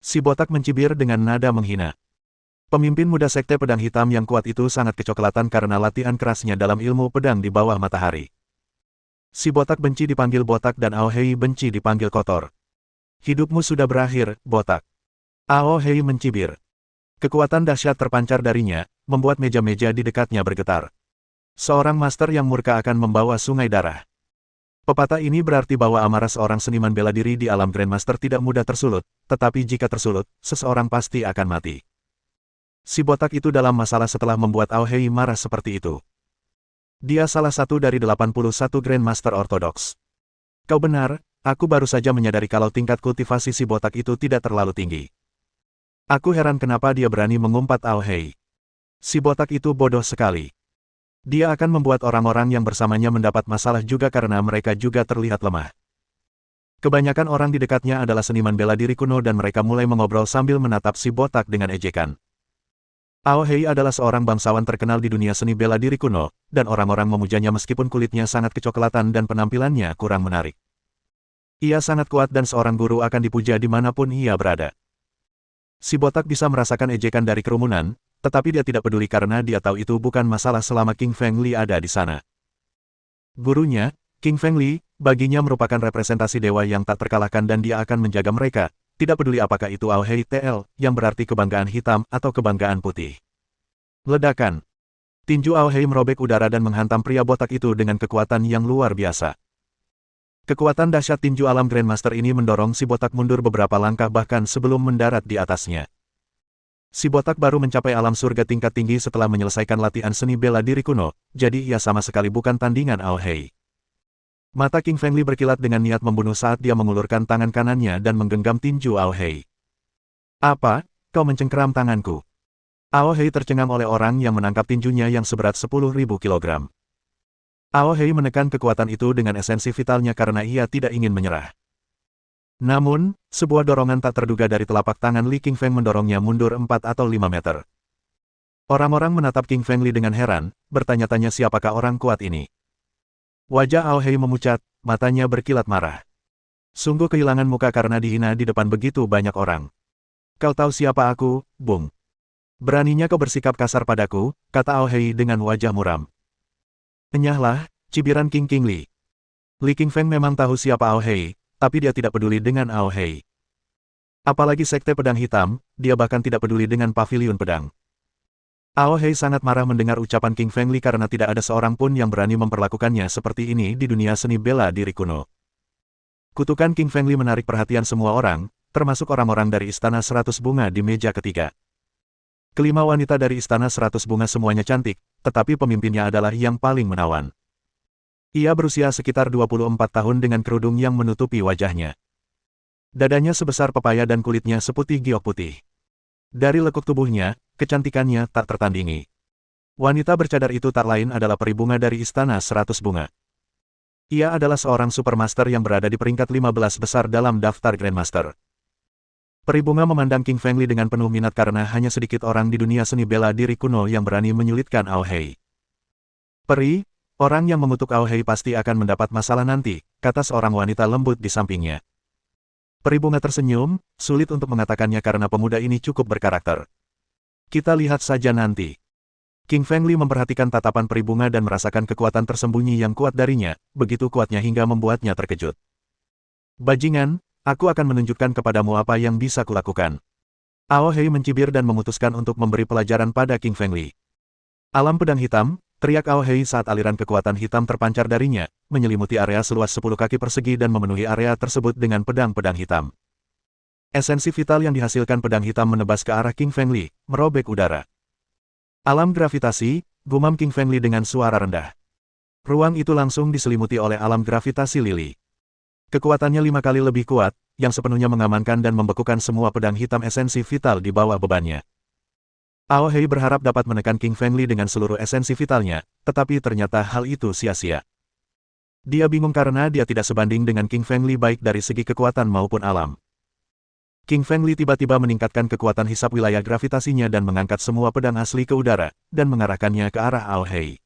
Si botak mencibir dengan nada menghina. Pemimpin muda Sekte Pedang Hitam yang kuat itu sangat kecoklatan karena latihan kerasnya dalam ilmu pedang di bawah matahari. Si botak benci dipanggil botak dan Ao Hei benci dipanggil kotor. Hidupmu sudah berakhir, botak. Ao Hei mencibir. Kekuatan dahsyat terpancar darinya, membuat meja-meja di dekatnya bergetar. Seorang master yang murka akan membawa sungai darah. Pepatah ini berarti bahwa amarah seorang seniman bela diri di alam Grandmaster tidak mudah tersulut, tetapi jika tersulut, seseorang pasti akan mati. Si botak itu dalam masalah setelah membuat Ao Hei marah seperti itu. Dia salah satu dari 81 Grandmaster Ortodoks. Kau benar, aku baru saja menyadari kalau tingkat kultivasi si botak itu tidak terlalu tinggi. Aku heran kenapa dia berani mengumpat Ao Hei. Si botak itu bodoh sekali. Dia akan membuat orang-orang yang bersamanya mendapat masalah juga karena mereka juga terlihat lemah. Kebanyakan orang di dekatnya adalah seniman bela diri kuno dan mereka mulai mengobrol sambil menatap si botak dengan ejekan. Ao Hei adalah seorang bangsawan terkenal di dunia seni bela diri kuno, dan orang-orang memujanya meskipun kulitnya sangat kecoklatan dan penampilannya kurang menarik. Ia sangat kuat dan seorang guru akan dipuja dimanapun ia berada. Si botak bisa merasakan ejekan dari kerumunan, tetapi dia tidak peduli karena dia tahu itu bukan masalah selama King Feng Li ada di sana. Gurunya, King Feng Li, baginya merupakan representasi dewa yang tak terkalahkan dan dia akan menjaga mereka, tidak peduli apakah itu Ao Hei TL, yang berarti kebanggaan hitam atau kebanggaan putih. Ledakan. Tinju Ao Hei merobek udara dan menghantam pria botak itu dengan kekuatan yang luar biasa. Kekuatan dahsyat tinju alam Grandmaster ini mendorong si botak mundur beberapa langkah bahkan sebelum mendarat di atasnya. Si botak baru mencapai alam surga tingkat tinggi setelah menyelesaikan latihan seni bela diri kuno, jadi ia sama sekali bukan tandingan Ao Hei. Mata King Feng Li berkilat dengan niat membunuh saat dia mengulurkan tangan kanannya dan menggenggam tinju Ao Hei. Apa? Kau mencengkeram tanganku? Ao Hei tercengang oleh orang yang menangkap tinjunya yang seberat 10.000 kilogram. Ao Hei menekan kekuatan itu dengan esensi vitalnya karena ia tidak ingin menyerah. Namun, sebuah dorongan tak terduga dari telapak tangan Li Qingfeng mendorongnya mundur 4 atau 5 meter. Orang-orang menatap King Feng Li dengan heran, bertanya-tanya siapakah orang kuat ini. Wajah Ao Hei memucat, matanya berkilat marah. Sungguh kehilangan muka karena dihina di depan begitu banyak orang. Kau tahu siapa aku, Bung? Beraninya kau bersikap kasar padaku, kata Ao Hei dengan wajah muram. Enyahlah, cibiran King Li. Li Qingfeng memang tahu siapa Ao Hei, tapi dia tidak peduli dengan Ao Hei. Apalagi Sekte Pedang Hitam, dia bahkan tidak peduli dengan paviliun pedang. Ao Hei sangat marah mendengar ucapan King Feng Li karena tidak ada seorang pun yang berani memperlakukannya seperti ini di dunia seni bela diri kuno. Kutukan King Fengli menarik perhatian semua orang, termasuk orang-orang dari Istana 100 Bunga di meja ketiga. Kelima wanita dari Istana 100 Bunga semuanya cantik, tetapi pemimpinnya adalah yang paling menawan. Ia berusia sekitar 24 tahun dengan kerudung yang menutupi wajahnya. Dadanya sebesar pepaya dan kulitnya seputih giok putih. Dari lekuk tubuhnya, kecantikannya tak tertandingi. Wanita bercadar itu tak lain adalah peri bunga dari Istana 100 Bunga. Ia adalah seorang supermaster yang berada di peringkat 15 besar dalam daftar Grandmaster. Peri bunga memandang King Fengli dengan penuh minat karena hanya sedikit orang di dunia seni bela diri kuno yang berani menyulitkan Ao Hei. Peri, orang yang mengutuk Ao Hei pasti akan mendapat masalah nanti, kata seorang wanita lembut di sampingnya. Peri bunga tersenyum, sulit untuk mengatakannya karena pemuda ini cukup berkarakter. Kita lihat saja nanti. King Fengli memperhatikan tatapan peri bunga dan merasakan kekuatan tersembunyi yang kuat darinya, begitu kuatnya hingga membuatnya terkejut. Bajingan, aku akan menunjukkan kepadamu apa yang bisa kulakukan. Ao Hei mencibir dan memutuskan untuk memberi pelajaran pada King Fengli. Alam pedang hitam, teriak Ao Hei saat aliran kekuatan hitam terpancar darinya, menyelimuti area seluas 10 kaki persegi dan memenuhi area tersebut dengan pedang-pedang hitam. Esensi vital yang dihasilkan pedang hitam menebas ke arah King Fengli, merobek udara. Alam gravitasi, gumam King Fengli dengan suara rendah. Ruang itu langsung diselimuti oleh alam gravitasi lili. Kekuatannya 5 kali lebih kuat, yang sepenuhnya mengamankan dan membekukan semua pedang hitam esensi vital di bawah bebannya. Ao Hei berharap dapat menekan King Fengli dengan seluruh esensi vitalnya, tetapi ternyata hal itu sia-sia. Dia bingung karena dia tidak sebanding dengan King Fengli baik dari segi kekuatan maupun alam. King Fengli tiba-tiba meningkatkan kekuatan hisap wilayah gravitasinya dan mengangkat semua pedang asli ke udara, dan mengarahkannya ke arah Ao Hei.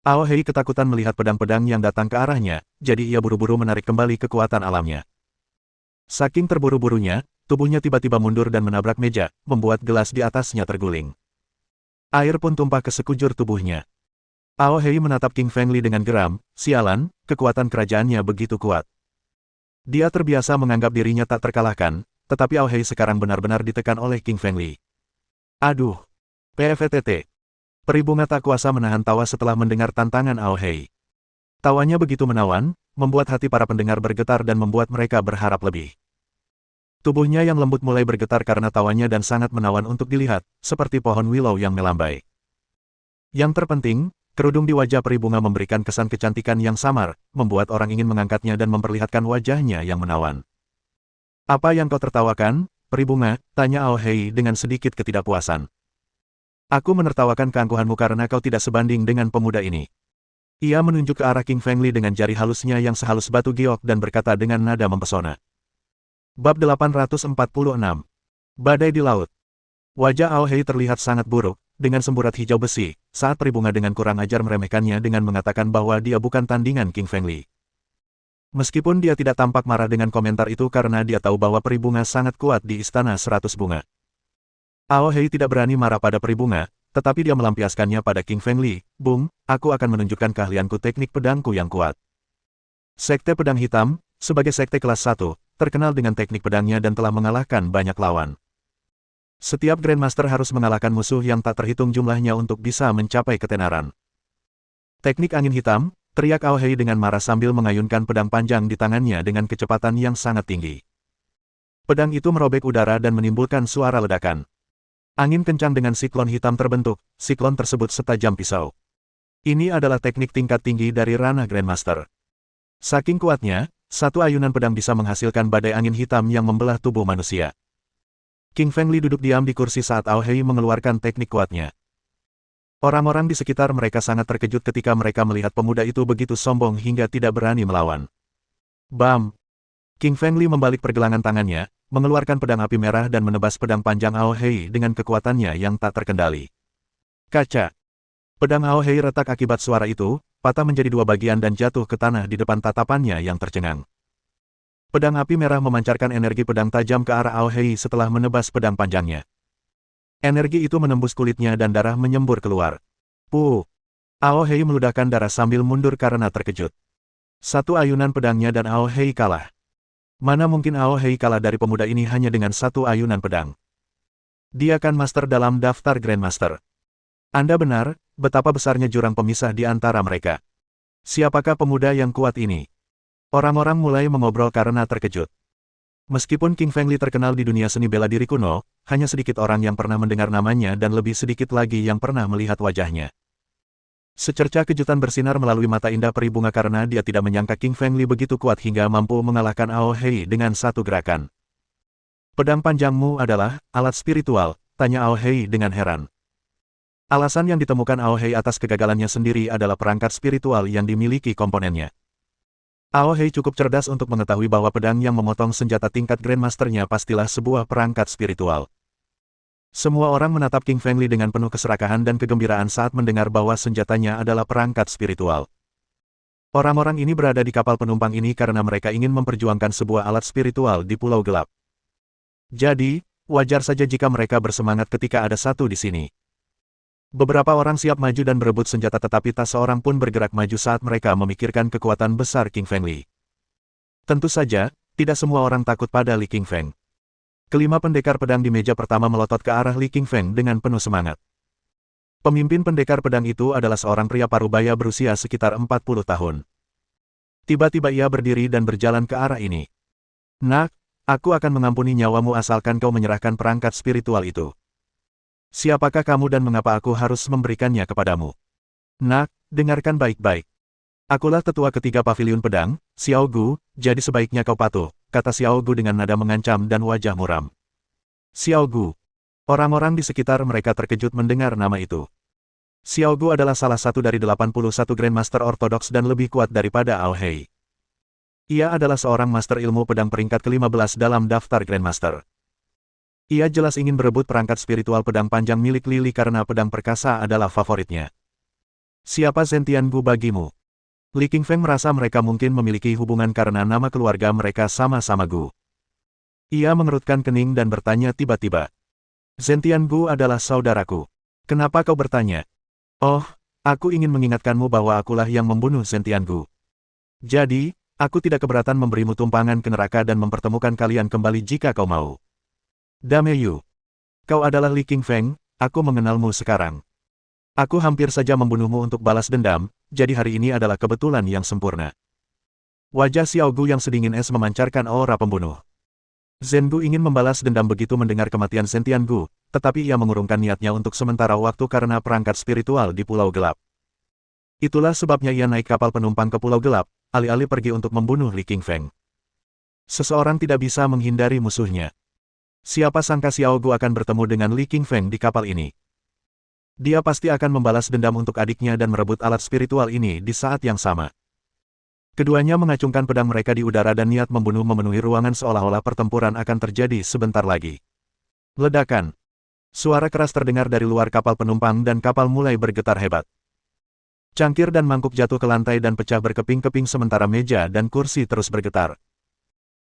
Ao Hei ketakutan melihat pedang-pedang yang datang ke arahnya, jadi ia buru-buru menarik kembali kekuatan alamnya. Saking terburu-burunya, tubuhnya tiba-tiba mundur dan menabrak meja, membuat gelas di atasnya terguling. Air pun tumpah ke sekujur tubuhnya. Ao Hei menatap King Fengli dengan geram, sialan, kekuatan kerajaannya begitu kuat. Dia terbiasa menganggap dirinya tak terkalahkan, tetapi Ao Hei sekarang benar-benar ditekan oleh King Fengli. Aduh! PFTT. Peri bunga tak kuasa menahan tawa setelah mendengar tantangan Ao Hei. Tawanya begitu menawan, membuat hati para pendengar bergetar dan membuat mereka berharap lebih. Tubuhnya yang lembut mulai bergetar karena tawanya dan sangat menawan untuk dilihat, seperti pohon willow yang melambai. Yang terpenting, kerudung di wajah peri bunga memberikan kesan kecantikan yang samar, membuat orang ingin mengangkatnya dan memperlihatkan wajahnya yang menawan. Apa yang kau tertawakan, peri bunga? Tanya Ao Hei dengan sedikit ketidakpuasan. Aku menertawakan keangkuhanmu karena kau tidak sebanding dengan pemuda ini. Ia menunjuk ke arah King Fengli dengan jari halusnya yang sehalus batu giok dan berkata dengan nada mempesona. Bab 846. Badai di laut. Wajah Ao Hei terlihat sangat buruk, dengan semburat hijau besi, saat peri bunga dengan kurang ajar meremehkannya dengan mengatakan bahwa dia bukan tandingan King Fengli. Meskipun dia tidak tampak marah dengan komentar itu karena dia tahu bahwa peri bunga sangat kuat di Istana 100 Bunga. Ao Hei tidak berani marah pada peri bunga, tetapi dia melampiaskannya pada King Fengli. Bung, aku akan menunjukkan keahlianku teknik pedangku yang kuat. Sekte Pedang Hitam, sebagai sekte kelas 1, terkenal dengan teknik pedangnya dan telah mengalahkan banyak lawan. Setiap Grandmaster harus mengalahkan musuh yang tak terhitung jumlahnya untuk bisa mencapai ketenaran. Teknik angin hitam, teriak Ao Hei dengan marah sambil mengayunkan pedang panjang di tangannya dengan kecepatan yang sangat tinggi. Pedang itu merobek udara dan menimbulkan suara ledakan. Angin kencang dengan siklon hitam terbentuk, siklon tersebut setajam pisau. Ini adalah teknik tingkat tinggi dari ranah Grandmaster. Saking kuatnya, satu ayunan pedang bisa menghasilkan badai angin hitam yang membelah tubuh manusia. King Fengli duduk diam di kursi saat Ao Hei mengeluarkan teknik kuatnya. Orang-orang di sekitar mereka sangat terkejut ketika mereka melihat pemuda itu begitu sombong hingga tidak berani melawan. Bam! King Fengli membalik pergelangan tangannya, mengeluarkan pedang api merah dan menebas pedang panjang Ao Hei dengan kekuatannya yang tak terkendali. Kaca! Pedang Ao Hei retak akibat suara itu, patah menjadi dua bagian dan jatuh ke tanah di depan tatapannya yang tercengang. Pedang api merah memancarkan energi pedang tajam ke arah Ao Hei setelah menebas pedang panjangnya. Energi itu menembus kulitnya dan darah menyembur keluar. Puh! Ao Hei meludahkan darah sambil mundur karena terkejut. Satu ayunan pedangnya dan Ao Hei kalah. Mana mungkin Ao Hei kalah dari pemuda ini hanya dengan satu ayunan pedang. Dia kan master dalam daftar Grandmaster. Anda benar, betapa besarnya jurang pemisah di antara mereka. Siapakah pemuda yang kuat ini? Orang-orang mulai mengobrol karena terkejut. Meskipun King Feng Li terkenal di dunia seni bela diri kuno, hanya sedikit orang yang pernah mendengar namanya dan lebih sedikit lagi yang pernah melihat wajahnya. Secerca kejutan bersinar melalui mata indah peri bunga karena dia tidak menyangka King Feng Li begitu kuat hingga mampu mengalahkan Ao Hei dengan satu gerakan. Pedang panjangmu adalah alat spiritual, tanya Ao Hei dengan heran. Alasan yang ditemukan Ao Hei atas kegagalannya sendiri adalah perangkat spiritual yang dimiliki komponennya. Ao Hei cukup cerdas untuk mengetahui bahwa pedang yang memotong senjata tingkat Grandmaster-nya pastilah sebuah perangkat spiritual. Semua orang menatap King Feng Li dengan penuh keserakahan dan kegembiraan saat mendengar bahwa senjatanya adalah perangkat spiritual. Orang-orang ini berada di kapal penumpang ini karena mereka ingin memperjuangkan sebuah alat spiritual di Pulau Gelap. Jadi, wajar saja jika mereka bersemangat ketika ada satu di sini. Beberapa orang siap maju dan berebut senjata tetapi tak seorang pun bergerak maju saat mereka memikirkan kekuatan besar King Feng Li. Tentu saja, tidak semua orang takut pada Li King Feng. Kelima pendekar pedang di meja pertama melotot ke arah Li King Feng dengan penuh semangat. Pemimpin pendekar pedang itu adalah seorang pria parubaya berusia sekitar 40 tahun. Tiba-tiba ia berdiri dan berjalan ke arah ini. Nak, aku akan mengampuni nyawamu asalkan kau menyerahkan perangkat spiritual itu. Siapakah kamu dan mengapa aku harus memberikannya kepadamu? Nak, dengarkan baik-baik. Akulah tetua ketiga paviliun pedang, Xiao Gu, jadi sebaiknya kau patuh, kata Xiao Gu dengan nada mengancam dan wajah muram. Xiao Gu. Orang-orang di sekitar mereka terkejut mendengar nama itu. Xiao Gu adalah salah satu dari 81 Grandmaster ortodoks dan lebih kuat daripada Ao Hei. Ia adalah seorang master ilmu pedang peringkat ke-15 dalam daftar Grandmaster. Ia jelas ingin berebut perangkat spiritual pedang panjang milik Lili karena pedang perkasa adalah favoritnya. Siapa Zentian Gu bagimu? Li King Feng merasa mereka mungkin memiliki hubungan karena nama keluarga mereka sama-sama Gu. Ia mengerutkan kening dan bertanya tiba-tiba. Zentian Gu adalah saudaraku. Kenapa kau bertanya? Oh, aku ingin mengingatkanmu bahwa akulah yang membunuh Zentian Gu. Jadi, aku tidak keberatan memberimu tumpangan ke neraka dan mempertemukan kalian kembali jika kau mau. Dame Yu. Kau adalah Li King Feng, aku mengenalmu sekarang. Aku hampir saja membunuhmu untuk balas dendam, jadi hari ini adalah kebetulan yang sempurna. Wajah Xiao Gu yang sedingin es memancarkan aura pembunuh. Zhen Gu ingin membalas dendam begitu mendengar kematian Zentian Gu, tetapi ia mengurungkan niatnya untuk sementara waktu karena perangkat spiritual di Pulau Gelap. Itulah sebabnya ia naik kapal penumpang ke Pulau Gelap, alih-alih pergi untuk membunuh Li King Feng. Seseorang tidak bisa menghindari musuhnya. Siapa sangka Xiao Gu akan bertemu dengan Li King Feng di kapal ini. Dia pasti akan membalas dendam untuk adiknya dan merebut alat spiritual ini di saat yang sama. Keduanya mengacungkan pedang mereka di udara dan niat membunuh memenuhi ruangan seolah-olah pertempuran akan terjadi sebentar lagi. Ledakan. Suara keras terdengar dari luar kapal penumpang dan kapal mulai bergetar hebat. Cangkir dan mangkuk jatuh ke lantai dan pecah berkeping-keping sementara meja dan kursi terus bergetar.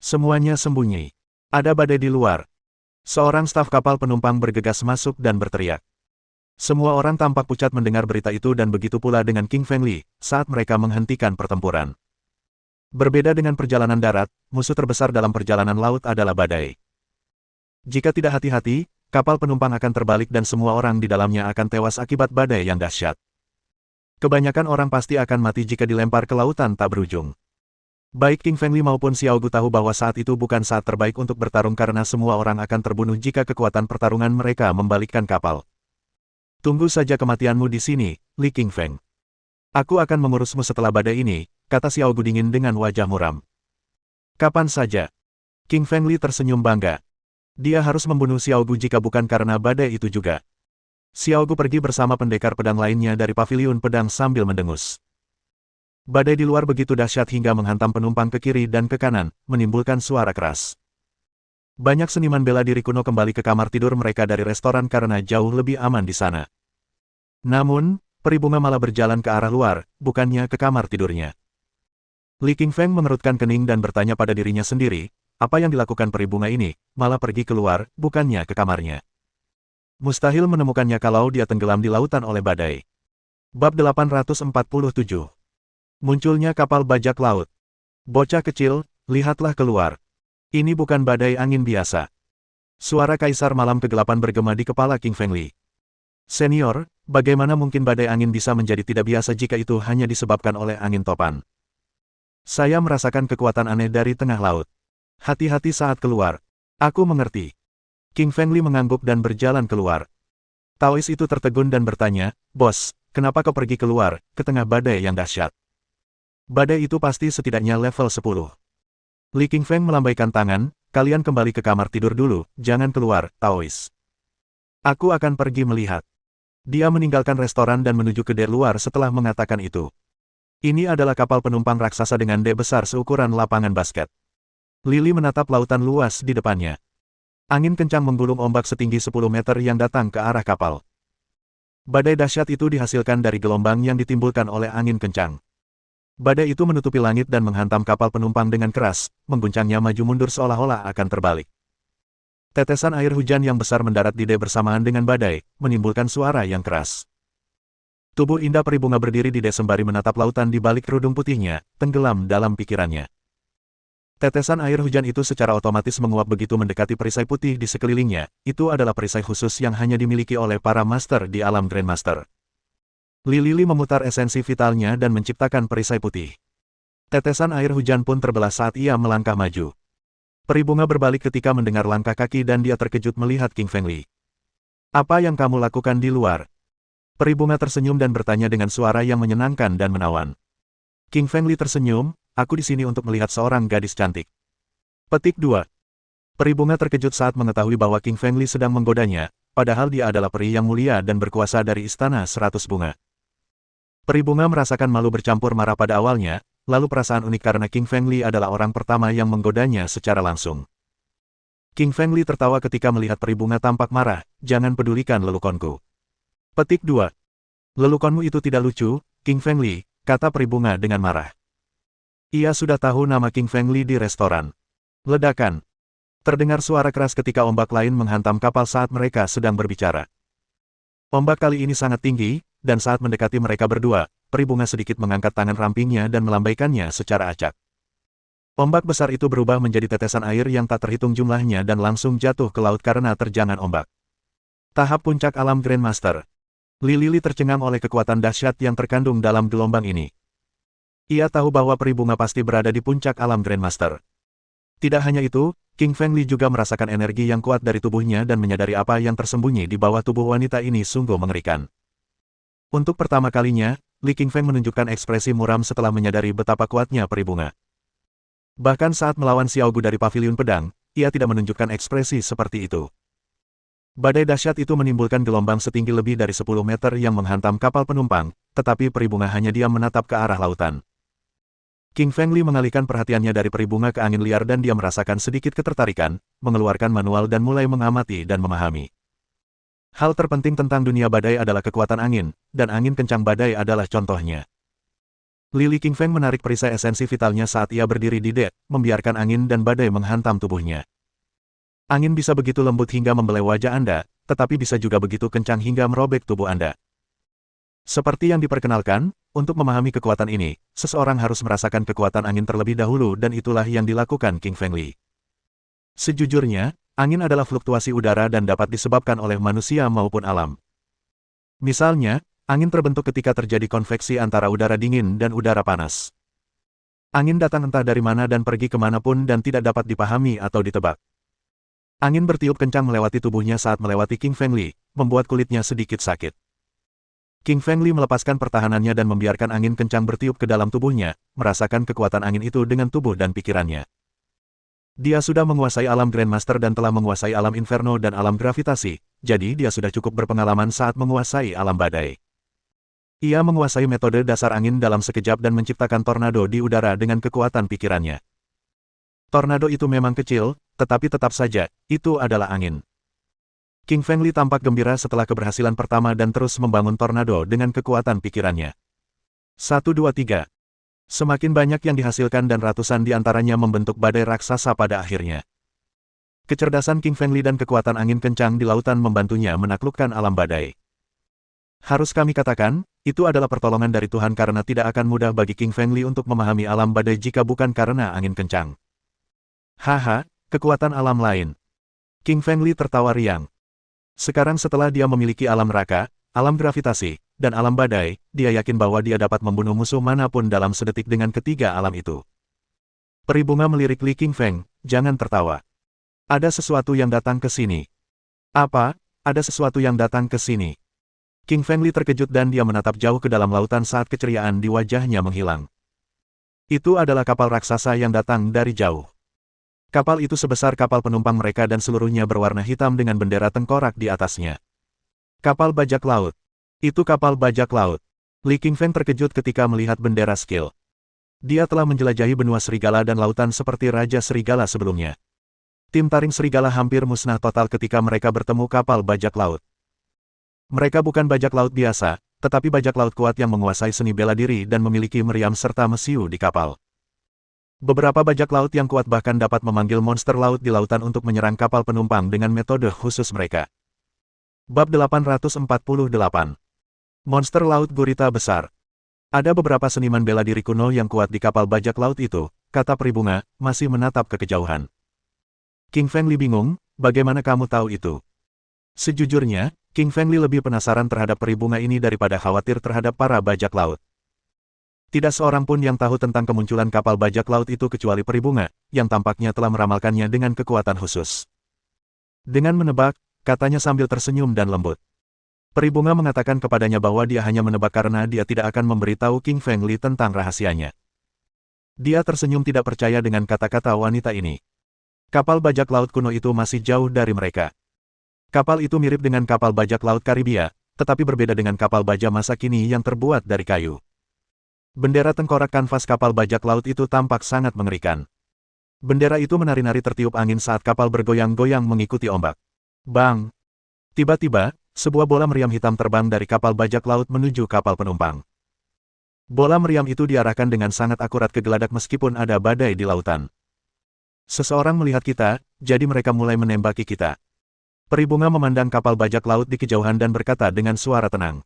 Semuanya sembunyi. Ada badai di luar. Seorang staf kapal penumpang bergegas masuk dan berteriak. Semua orang tampak pucat mendengar berita itu dan begitu pula dengan King Feng Li, saat mereka menghentikan pertempuran. Berbeda dengan perjalanan darat, musuh terbesar dalam perjalanan laut adalah badai. Jika tidak hati-hati, kapal penumpang akan terbalik dan semua orang di dalamnya akan tewas akibat badai yang dahsyat. Kebanyakan orang pasti akan mati jika dilempar ke lautan tak berujung. Baik King Feng Li maupun Xiao Gu tahu bahwa saat itu bukan saat terbaik untuk bertarung karena semua orang akan terbunuh jika kekuatan pertarungan mereka membalikkan kapal. Tunggu saja kematianmu di sini, Li King Feng. Aku akan mengurusmu setelah badai ini, kata Xiao Gu dingin dengan wajah muram. Kapan saja? King Feng Li tersenyum bangga. Dia harus membunuh Xiao Gu jika bukan karena badai itu juga. Xiao Gu pergi bersama pendekar pedang lainnya dari paviliun pedang sambil mendengus. Badai di luar begitu dahsyat hingga menghantam penumpang ke kiri dan ke kanan, menimbulkan suara keras. Banyak seniman bela diri kuno kembali ke kamar tidur mereka dari restoran karena jauh lebih aman di sana. Namun, peri bunga malah berjalan ke arah luar, bukannya ke kamar tidurnya. Li King Feng mengerutkan kening dan bertanya pada dirinya sendiri, apa yang dilakukan peri bunga ini, malah pergi keluar, bukannya ke kamarnya. Mustahil menemukannya kalau dia tenggelam di lautan oleh badai. Bab 847. Munculnya kapal bajak laut. Bocah kecil, lihatlah keluar. Ini bukan badai angin biasa. Suara kaisar malam kegelapan bergema di kepala King Feng Li. Senior, bagaimana mungkin badai angin bisa menjadi tidak biasa jika itu hanya disebabkan oleh angin topan? Saya merasakan kekuatan aneh dari tengah laut. Hati-hati saat keluar. Aku mengerti. King Fengli mengangguk dan berjalan keluar. Taois itu tertegun dan bertanya, "Bos, kenapa kau pergi keluar, ke tengah badai yang dahsyat?" Badai itu pasti setidaknya level 10. Li Qingfeng melambaikan tangan, "Kalian kembali ke kamar tidur dulu, jangan keluar, Taois. Aku akan pergi melihat." Dia meninggalkan restoran dan menuju ke dek luar setelah mengatakan itu. Ini adalah kapal penumpang raksasa dengan dek besar seukuran lapangan basket. Lili menatap lautan luas di depannya. Angin kencang menggulung ombak setinggi 10 meter yang datang ke arah kapal. Badai dahsyat itu dihasilkan dari gelombang yang ditimbulkan oleh angin kencang. Badai itu menutupi langit dan menghantam kapal penumpang dengan keras, mengguncangnya maju mundur seolah-olah akan terbalik. Tetesan air hujan yang besar mendarat di dek bersamaan dengan badai, menimbulkan suara yang keras. Tubuh indah peri bunga berdiri di dek sembari menatap lautan di balik kerudung putihnya, tenggelam dalam pikirannya. Tetesan air hujan itu secara otomatis menguap begitu mendekati perisai putih di sekelilingnya, itu adalah perisai khusus yang hanya dimiliki oleh para master di alam Grandmaster. Lili memutar esensi vitalnya dan menciptakan perisai putih. Tetesan air hujan pun terbelah saat ia melangkah maju. Peri bunga berbalik ketika mendengar langkah kaki dan dia terkejut melihat King Fengli. "Apa yang kamu lakukan di luar?" Peri bunga tersenyum dan bertanya dengan suara yang menyenangkan dan menawan. King Fengli tersenyum, "Aku di sini untuk melihat seorang gadis cantik." Petik 2. Peri bunga terkejut saat mengetahui bahwa King Fengli sedang menggodanya, padahal dia adalah peri yang mulia dan berkuasa dari istana 100 bunga. Peri bunga merasakan malu bercampur marah pada awalnya, lalu perasaan unik karena King Fengli adalah orang pertama yang menggodanya secara langsung. King Fengli tertawa ketika melihat peri bunga tampak marah, "Jangan pedulikan lelukonku." Petik 2. "Lelukonmu itu tidak lucu, King Fengli," kata peri bunga dengan marah. Ia sudah tahu nama King Fengli di restoran. Ledakan. Terdengar suara keras ketika ombak lain menghantam kapal saat mereka sedang berbicara. Ombak kali ini sangat tinggi, dan saat mendekati mereka berdua, peri bunga sedikit mengangkat tangan rampingnya dan melambaikannya secara acak. Ombak besar itu berubah menjadi tetesan air yang tak terhitung jumlahnya dan langsung jatuh ke laut karena terjangan ombak. Tahap puncak alam Grandmaster. Lili tercengang oleh kekuatan dahsyat yang terkandung dalam gelombang ini. Ia tahu bahwa peri bunga pasti berada di puncak alam Grandmaster. Tidak hanya itu, King Fengli juga merasakan energi yang kuat dari tubuhnya dan menyadari apa yang tersembunyi di bawah tubuh wanita ini sungguh mengerikan. Untuk pertama kalinya, Li Qingfeng menunjukkan ekspresi muram setelah menyadari betapa kuatnya peri bunga. Bahkan saat melawan Xiaogu dari paviliun pedang, ia tidak menunjukkan ekspresi seperti itu. Badai dahsyat itu menimbulkan gelombang setinggi lebih dari 10 meter yang menghantam kapal penumpang, tetapi peri bunga hanya diam menatap ke arah lautan. King Fengli mengalihkan perhatiannya dari peri bunga ke angin liar dan dia merasakan sedikit ketertarikan, mengeluarkan manual dan mulai mengamati dan memahami. Hal terpenting tentang dunia badai adalah kekuatan angin, dan angin kencang badai adalah contohnya. Li Qingfeng menarik perisai esensi vitalnya saat ia berdiri di dek, membiarkan angin dan badai menghantam tubuhnya. Angin bisa begitu lembut hingga membelai wajah Anda, tetapi bisa juga begitu kencang hingga merobek tubuh Anda. Seperti yang diperkenalkan, untuk memahami kekuatan ini, seseorang harus merasakan kekuatan angin terlebih dahulu dan itulah yang dilakukan King Fengli. Sejujurnya, angin adalah fluktuasi udara dan dapat disebabkan oleh manusia maupun alam. Misalnya, angin terbentuk ketika terjadi konveksi antara udara dingin dan udara panas. Angin datang entah dari mana dan pergi kemanapun dan tidak dapat dipahami atau ditebak. Angin bertiup kencang melewati tubuhnya saat melewati King Fengli, membuat kulitnya sedikit sakit. King Fengli melepaskan pertahanannya dan membiarkan angin kencang bertiup ke dalam tubuhnya, merasakan kekuatan angin itu dengan tubuh dan pikirannya. Dia sudah menguasai alam Grandmaster dan telah menguasai alam Inferno dan alam gravitasi, jadi dia sudah cukup berpengalaman saat menguasai alam badai. Ia menguasai metode dasar angin dalam sekejap dan menciptakan tornado di udara dengan kekuatan pikirannya. Tornado itu memang kecil, tetapi tetap saja, itu adalah angin. King Fengli tampak gembira setelah keberhasilan pertama dan terus membangun tornado dengan kekuatan pikirannya. 1, 2, 3. Semakin banyak yang dihasilkan dan ratusan di antaranya membentuk badai raksasa pada akhirnya. Kecerdasan King Fengli dan kekuatan angin kencang di lautan membantunya menaklukkan alam badai. Harus kami katakan, itu adalah pertolongan dari Tuhan karena tidak akan mudah bagi King Fengli untuk memahami alam badai jika bukan karena angin kencang. Haha, kekuatan alam lain. King Fengli tertawa riang. Sekarang setelah dia memiliki alam neraka, alam gravitasi, dan alam badai, dia yakin bahwa dia dapat membunuh musuh manapun dalam sedetik dengan ketiga alam itu. Peri bunga melirik Li Qingfeng, jangan tertawa. Ada sesuatu yang datang ke sini. Apa? Ada sesuatu yang datang ke sini. Qingfeng Li terkejut dan dia menatap jauh ke dalam lautan saat keceriaan di wajahnya menghilang. Itu adalah kapal raksasa yang datang dari jauh. Kapal itu sebesar kapal penumpang mereka dan seluruhnya berwarna hitam dengan bendera tengkorak di atasnya. Kapal bajak laut. Itu kapal bajak laut. Li Qingfeng terkejut ketika melihat bendera skill. Dia telah menjelajahi benua serigala dan lautan seperti Raja Serigala sebelumnya. Tim taring serigala hampir musnah total ketika mereka bertemu kapal bajak laut. Mereka bukan bajak laut biasa, tetapi bajak laut kuat yang menguasai seni bela diri dan memiliki meriam serta mesiu di kapal. Beberapa bajak laut yang kuat bahkan dapat memanggil monster laut di lautan untuk menyerang kapal penumpang dengan metode khusus mereka. Bab 848. Monster Laut Gurita Besar. Ada beberapa seniman bela diri kuno yang kuat di kapal bajak laut itu, kata peri bunga, masih menatap ke kejauhan. Qingfeng Li bingung, bagaimana kamu tahu itu? Sejujurnya, Qingfeng Li lebih penasaran terhadap peri bunga ini daripada khawatir terhadap para bajak laut. Tidak seorang pun yang tahu tentang kemunculan kapal bajak laut itu kecuali peri bunga, yang tampaknya telah meramalkannya dengan kekuatan khusus. Dengan menebak, katanya sambil tersenyum dan lembut. Peri bunga mengatakan kepadanya bahwa dia hanya menebak karena dia tidak akan memberitahu Qingfeng Li tentang rahasianya. Dia tersenyum tidak percaya dengan kata-kata wanita ini. Kapal bajak laut kuno itu masih jauh dari mereka. Kapal itu mirip dengan kapal bajak laut Karibia, tetapi berbeda dengan kapal baja masa kini yang terbuat dari kayu. Bendera tengkorak kanvas kapal bajak laut itu tampak sangat mengerikan. Bendera itu menari-nari tertiup angin saat kapal bergoyang-goyang mengikuti ombak. Bang! Tiba-tiba, sebuah bola meriam hitam terbang dari kapal bajak laut menuju kapal penumpang. Bola meriam itu diarahkan dengan sangat akurat ke geladak meskipun ada badai di lautan. Seseorang melihat kita, jadi mereka mulai menembaki kita. Peri bunga memandang kapal bajak laut di kejauhan dan berkata dengan suara tenang.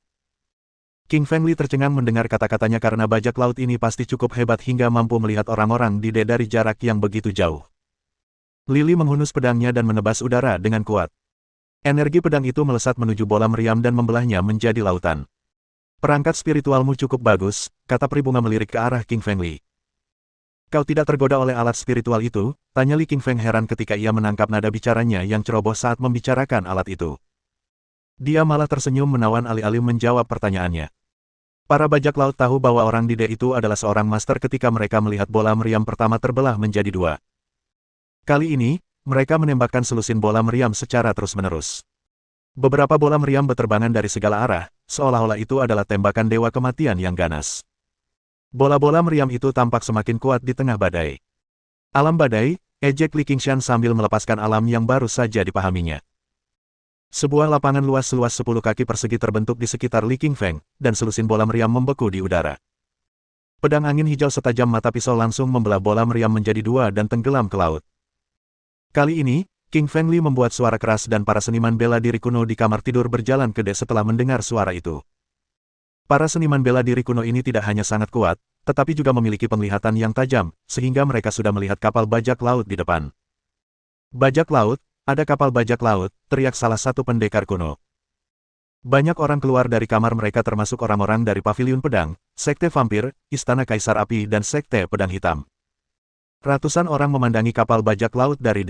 Qingfeng Li tercengang mendengar kata-katanya karena bajak laut ini pasti cukup hebat hingga mampu melihat orang-orang di dari jarak yang begitu jauh. Lili menghunus pedangnya dan menebas udara dengan kuat. Energi pedang itu melesat menuju bola meriam dan membelahnya menjadi lautan. Perangkat spiritualmu cukup bagus, kata peri bunga melirik ke arah Qingfeng Li. Kau tidak tergoda oleh alat spiritual itu? Tanya Li Qingfeng heran ketika ia menangkap nada bicaranya yang ceroboh saat membicarakan alat itu. Dia malah tersenyum menawan alih-alih menjawab pertanyaannya. Para bajak laut tahu bahwa orang di itu adalah seorang master ketika mereka melihat bola meriam pertama terbelah menjadi dua. Kali ini, mereka menembakkan selusin bola meriam secara terus-menerus. Beberapa bola meriam berterbangan dari segala arah, seolah-olah itu adalah tembakan dewa kematian yang ganas. Bola-bola meriam itu tampak semakin kuat di tengah badai. Alam badai, ejek Li Qingshan sambil melepaskan alam yang baru saja dipahaminya. Sebuah lapangan luas seluas 10 kaki persegi terbentuk di sekitar Li Qingfeng, dan selusin bola meriam membeku di udara. Pedang angin hijau setajam mata pisau langsung membelah bola meriam menjadi dua dan tenggelam ke laut. Kali ini, Qingfeng Li membuat suara keras dan para seniman bela diri kuno di kamar tidur berjalan ke setelah mendengar suara itu. Para seniman bela diri kuno ini tidak hanya sangat kuat, tetapi juga memiliki penglihatan yang tajam, sehingga mereka sudah melihat kapal bajak laut di depan. Bajak laut, ada kapal bajak laut, teriak salah satu pendekar kuno. Banyak orang keluar dari kamar mereka termasuk orang-orang dari Paviliun Pedang, Sekte Vampir, Istana Kaisar Api dan Sekte Pedang Hitam. Ratusan orang memandangi kapal bajak laut dari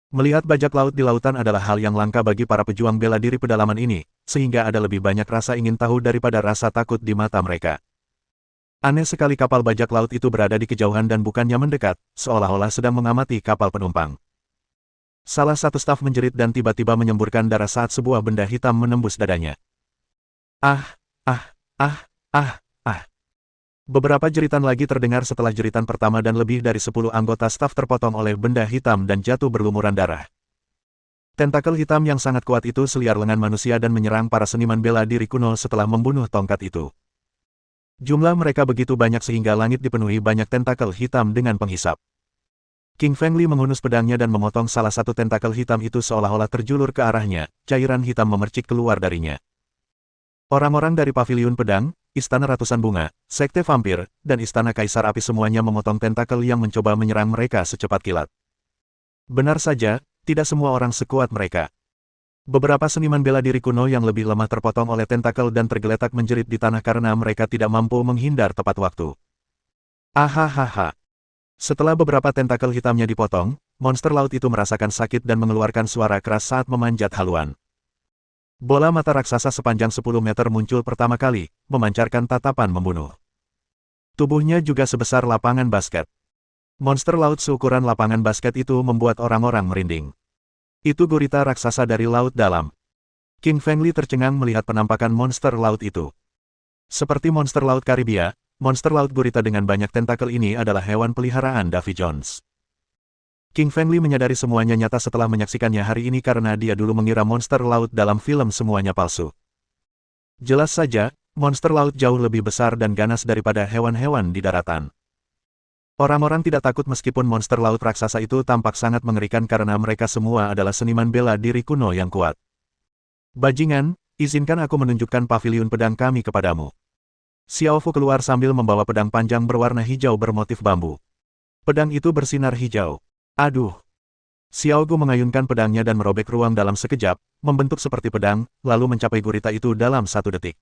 Melihat bajak laut di lautan adalah hal yang langka bagi para pejuang bela diri pedalaman ini, sehingga ada lebih banyak rasa ingin tahu daripada rasa takut di mata mereka. Aneh sekali kapal bajak laut itu berada di kejauhan dan bukannya mendekat, seolah-olah sedang mengamati kapal penumpang. Salah satu staf menjerit dan tiba-tiba menyemburkan darah saat sebuah benda hitam menembus dadanya. Ah, ah, ah, ah, ah. Beberapa jeritan lagi terdengar setelah jeritan pertama dan lebih dari 10 anggota staf terpotong oleh benda hitam dan jatuh berlumuran darah. Tentakel hitam yang sangat kuat itu seliar lengan manusia dan menyerang para seniman bela diri kuno setelah membunuh tongkat itu. Jumlah mereka begitu banyak sehingga langit dipenuhi banyak tentakel hitam dengan penghisap. Qingfeng Li menghunus pedangnya dan memotong salah satu tentakel hitam itu seolah-olah terjulur ke arahnya, cairan hitam memercik keluar darinya. Orang-orang dari Paviliun Pedang, Istana Ratusan Bunga, Sekte Vampir, dan Istana Kaisar Api semuanya memotong tentakel yang mencoba menyerang mereka secepat kilat. Benar saja, tidak semua orang sekuat mereka. Beberapa seniman bela diri kuno yang lebih lemah terpotong oleh tentakel dan tergeletak menjerit di tanah karena mereka tidak mampu menghindar tepat waktu. Ahahaha. Setelah beberapa tentakel hitamnya dipotong, monster laut itu merasakan sakit dan mengeluarkan suara keras saat memanjat haluan. Bola mata raksasa sepanjang 10 meter muncul pertama kali, memancarkan tatapan membunuh. Tubuhnya juga sebesar lapangan basket. Monster laut seukuran lapangan basket itu membuat orang-orang merinding. Itu gurita raksasa dari laut dalam. King Fengli tercengang melihat penampakan monster laut itu. Seperti monster laut Karibia, monster laut gurita dengan banyak tentakel ini adalah hewan peliharaan Davy Jones. King Fengli menyadari semuanya nyata setelah menyaksikannya hari ini karena dia dulu mengira monster laut dalam film semuanya palsu. Jelas saja, monster laut jauh lebih besar dan ganas daripada hewan-hewan di daratan. Orang-orang tidak takut meskipun monster laut raksasa itu tampak sangat mengerikan karena mereka semua adalah seniman bela diri kuno yang kuat. Bajingan, izinkan aku menunjukkan paviliun pedang kami kepadamu. Xiao Fu keluar sambil membawa pedang panjang berwarna hijau bermotif bambu. Pedang itu bersinar hijau. Aduh! Xiao Gu mengayunkan pedangnya dan merobek ruang dalam sekejap, membentuk seperti pedang, lalu mencapai gurita itu dalam 1 detik.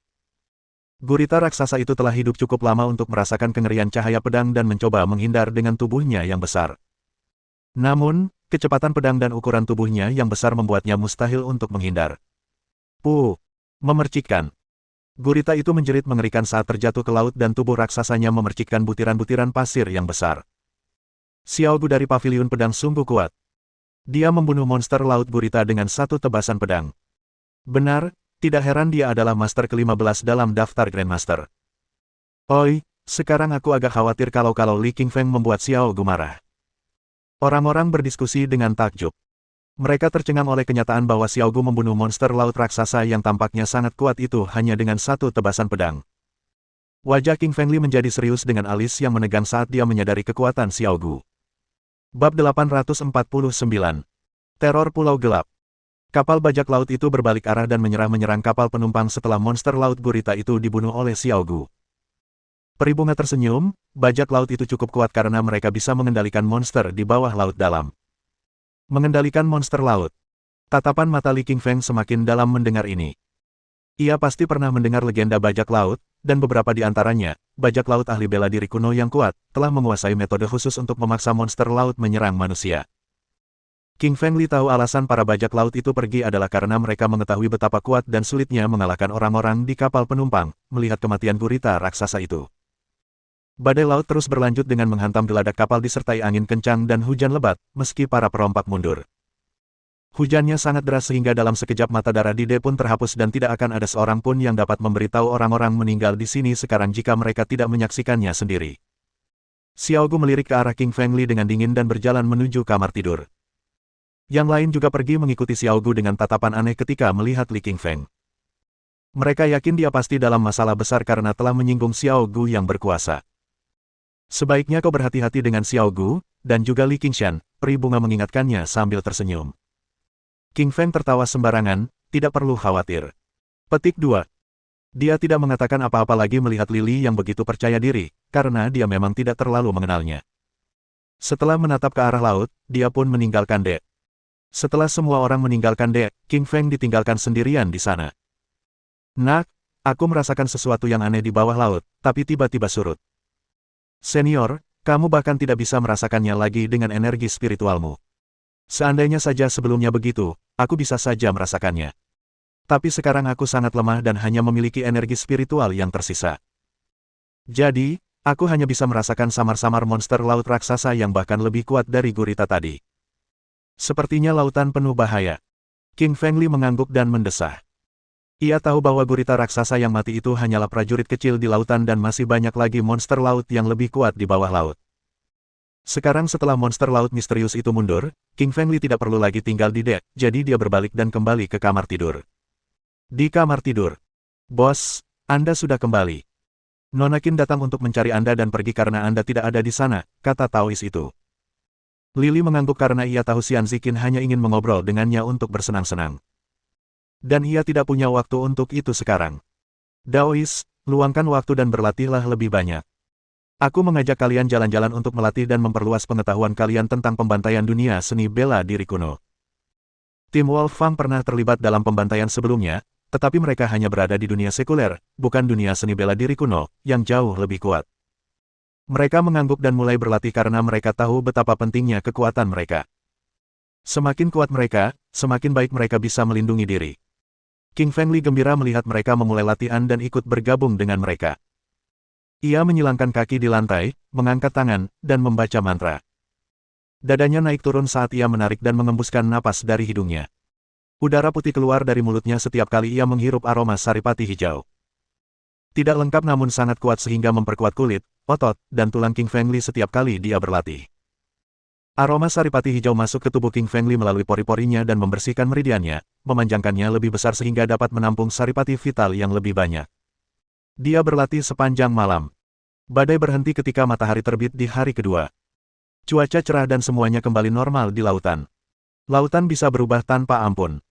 Gurita raksasa itu telah hidup cukup lama untuk merasakan kengerian cahaya pedang dan mencoba menghindar dengan tubuhnya yang besar. Namun, kecepatan pedang dan ukuran tubuhnya yang besar membuatnya mustahil untuk menghindar. Puh! Memercikkan! Gurita itu menjerit mengerikan saat terjatuh ke laut dan tubuh raksasanya memercikkan butiran-butiran pasir yang besar. Xiao Gu dari paviliun pedang sungguh kuat. Dia membunuh monster laut gurita dengan 1 tebasan pedang. Benar, tidak heran dia adalah master ke-15 dalam daftar Grandmaster. Oi, sekarang aku agak khawatir kalau Li Qingfeng membuat Xiao Gu marah. Orang-orang berdiskusi dengan takjub. Mereka tercengang oleh kenyataan bahwa Xiao Gu membunuh monster laut raksasa yang tampaknya sangat kuat itu hanya dengan 1 tebasan pedang. Wajah King Fengli menjadi serius dengan alis yang menegang saat dia menyadari kekuatan Xiao Gu. Bab 849. Teror Pulau Gelap. Kapal bajak laut itu berbalik arah dan menyerang kapal penumpang setelah monster laut gurita itu dibunuh oleh Xiao Gu. Peri bunga tersenyum, bajak laut itu cukup kuat karena mereka bisa mengendalikan monster di bawah laut dalam. Mengendalikan monster laut. Tatapan mata Li Qingfeng semakin dalam mendengar ini. Ia pasti pernah mendengar legenda bajak laut, dan beberapa di antaranya, bajak laut ahli bela diri kuno yang kuat, telah menguasai metode khusus untuk memaksa monster laut menyerang manusia. King Fengli tahu alasan para bajak laut itu pergi adalah karena mereka mengetahui betapa kuat dan sulitnya mengalahkan orang-orang di kapal penumpang, melihat kematian gurita raksasa itu. Badai laut terus berlanjut dengan menghantam geladak kapal disertai angin kencang dan hujan lebat, meski para perompak mundur. Hujannya sangat deras sehingga dalam sekejap mata darah Dide pun terhapus dan tidak akan ada seorang pun yang dapat memberitahu orang-orang meninggal di sini sekarang jika mereka tidak menyaksikannya sendiri. Xiao Gu melirik ke arah King Fengli dengan dingin dan berjalan menuju kamar tidur. Yang lain juga pergi mengikuti Xiao Gu dengan tatapan aneh ketika melihat Li Qingfeng. Mereka yakin dia pasti dalam masalah besar karena telah menyinggung Xiao Gu yang berkuasa. Sebaiknya kau berhati-hati dengan Xiao Gu, dan juga Li Qingshan, peri bunga mengingatkannya sambil tersenyum. King Feng tertawa sembarangan, tidak perlu khawatir. Petik 2. Dia tidak mengatakan apa-apa lagi melihat Lily yang begitu percaya diri, karena dia memang tidak terlalu mengenalnya. Setelah menatap ke arah laut, dia pun meninggalkan dek. Setelah semua orang meninggalkan dek, King Feng ditinggalkan sendirian di sana. Nak, aku merasakan sesuatu yang aneh di bawah laut, tapi tiba-tiba surut. Senior, kamu bahkan tidak bisa merasakannya lagi dengan energi spiritualmu. Seandainya saja sebelumnya begitu, aku bisa saja merasakannya. Tapi sekarang aku sangat lemah dan hanya memiliki energi spiritual yang tersisa. Jadi, aku hanya bisa merasakan samar-samar monster laut raksasa yang bahkan lebih kuat dari gurita tadi. Sepertinya lautan penuh bahaya. King Fengli mengangguk dan mendesah. Ia tahu bahwa gurita raksasa yang mati itu hanyalah prajurit kecil di lautan dan masih banyak lagi monster laut yang lebih kuat di bawah laut. Sekarang setelah monster laut misterius itu mundur, King Fengli tidak perlu lagi tinggal di dek, jadi dia berbalik dan kembali ke kamar tidur. Di kamar tidur. Bos, Anda sudah kembali. Nona Qin datang untuk mencari Anda dan pergi karena Anda tidak ada di sana, kata Taois itu. Lily mengangguk karena ia tahu Xian Ziqin hanya ingin mengobrol dengannya untuk bersenang-senang. Dan ia tidak punya waktu untuk itu sekarang. Daois, luangkan waktu dan berlatihlah lebih banyak. Aku mengajak kalian jalan-jalan untuk melatih dan memperluas pengetahuan kalian tentang pembantaian dunia seni bela diri kuno. Tim Wolfang pernah terlibat dalam pembantaian sebelumnya, tetapi mereka hanya berada di dunia sekuler, bukan dunia seni bela diri kuno, yang jauh lebih kuat. Mereka mengangguk dan mulai berlatih karena mereka tahu betapa pentingnya kekuatan mereka. Semakin kuat mereka, semakin baik mereka bisa melindungi diri. King Fengli gembira melihat mereka memulai latihan dan ikut bergabung dengan mereka. Ia menyilangkan kaki di lantai, mengangkat tangan, dan membaca mantra. Dadanya naik turun saat ia menarik dan mengembuskan napas dari hidungnya. Udara putih keluar dari mulutnya setiap kali ia menghirup aroma saripati hijau. Tidak lengkap namun sangat kuat sehingga memperkuat kulit, otot, dan tulang King Fengli setiap kali dia berlatih. Aroma saripati hijau masuk ke tubuh King Fengli melalui pori-porinya dan membersihkan meridiannya, memanjangkannya lebih besar sehingga dapat menampung saripati vital yang lebih banyak. Dia berlatih sepanjang malam. Badai berhenti ketika matahari terbit di hari kedua. Cuaca cerah dan semuanya kembali normal di lautan. Lautan bisa berubah tanpa ampun.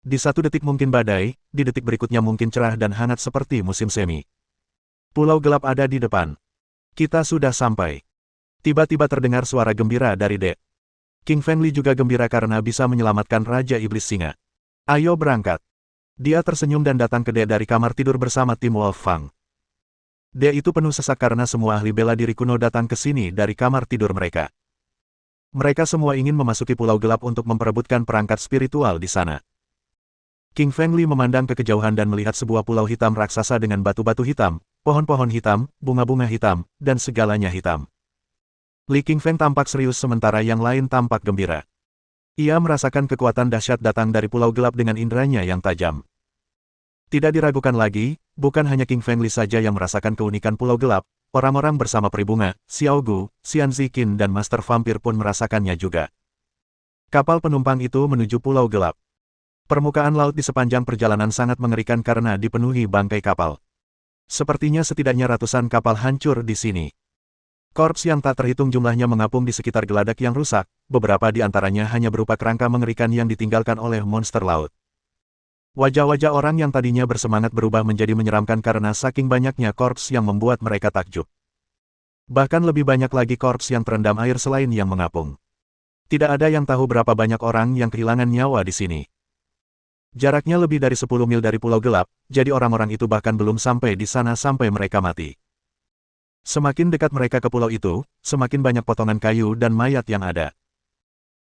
Di satu detik mungkin badai, di detik berikutnya mungkin cerah dan hangat seperti musim semi. Pulau gelap ada di depan. Kita sudah sampai. Tiba-tiba terdengar suara gembira dari Dek. King Fengli juga gembira karena bisa menyelamatkan Raja Iblis Singa. Ayo berangkat. Dia tersenyum dan datang ke Dek dari kamar tidur bersama tim Wolfang. Dek itu penuh sesak karena semua ahli bela diri kuno datang ke sini dari kamar tidur mereka. Mereka semua ingin memasuki Pulau Gelap untuk memperebutkan perangkat spiritual di sana. King Fengli memandang ke kejauhan dan melihat sebuah pulau hitam raksasa dengan batu-batu hitam, pohon-pohon hitam, bunga-bunga hitam, dan segalanya hitam. Li King Feng tampak serius sementara yang lain tampak gembira. Ia merasakan kekuatan dahsyat datang dari Pulau Gelap dengan inderanya yang tajam. Tidak diragukan lagi, bukan hanya King Fengli saja yang merasakan keunikan Pulau Gelap, orang-orang bersama Peribunga, Xiao Gu, Xian Ziqin dan Master Vampir pun merasakannya juga. Kapal penumpang itu menuju Pulau Gelap. Permukaan laut di sepanjang perjalanan sangat mengerikan karena dipenuhi bangkai kapal. Sepertinya setidaknya ratusan kapal hancur di sini. Korps yang tak terhitung jumlahnya mengapung di sekitar geladak yang rusak, beberapa di antaranya hanya berupa kerangka mengerikan yang ditinggalkan oleh monster laut. Wajah-wajah orang yang tadinya bersemangat berubah menjadi menyeramkan karena saking banyaknya korps yang membuat mereka takjub. Bahkan lebih banyak lagi korps yang terendam air selain yang mengapung. Tidak ada yang tahu berapa banyak orang yang kehilangan nyawa di sini. Jaraknya lebih dari 10 mil dari Pulau Gelap, jadi orang-orang itu bahkan belum sampai di sana sampai mereka mati. Semakin dekat mereka ke pulau itu, semakin banyak potongan kayu dan mayat yang ada.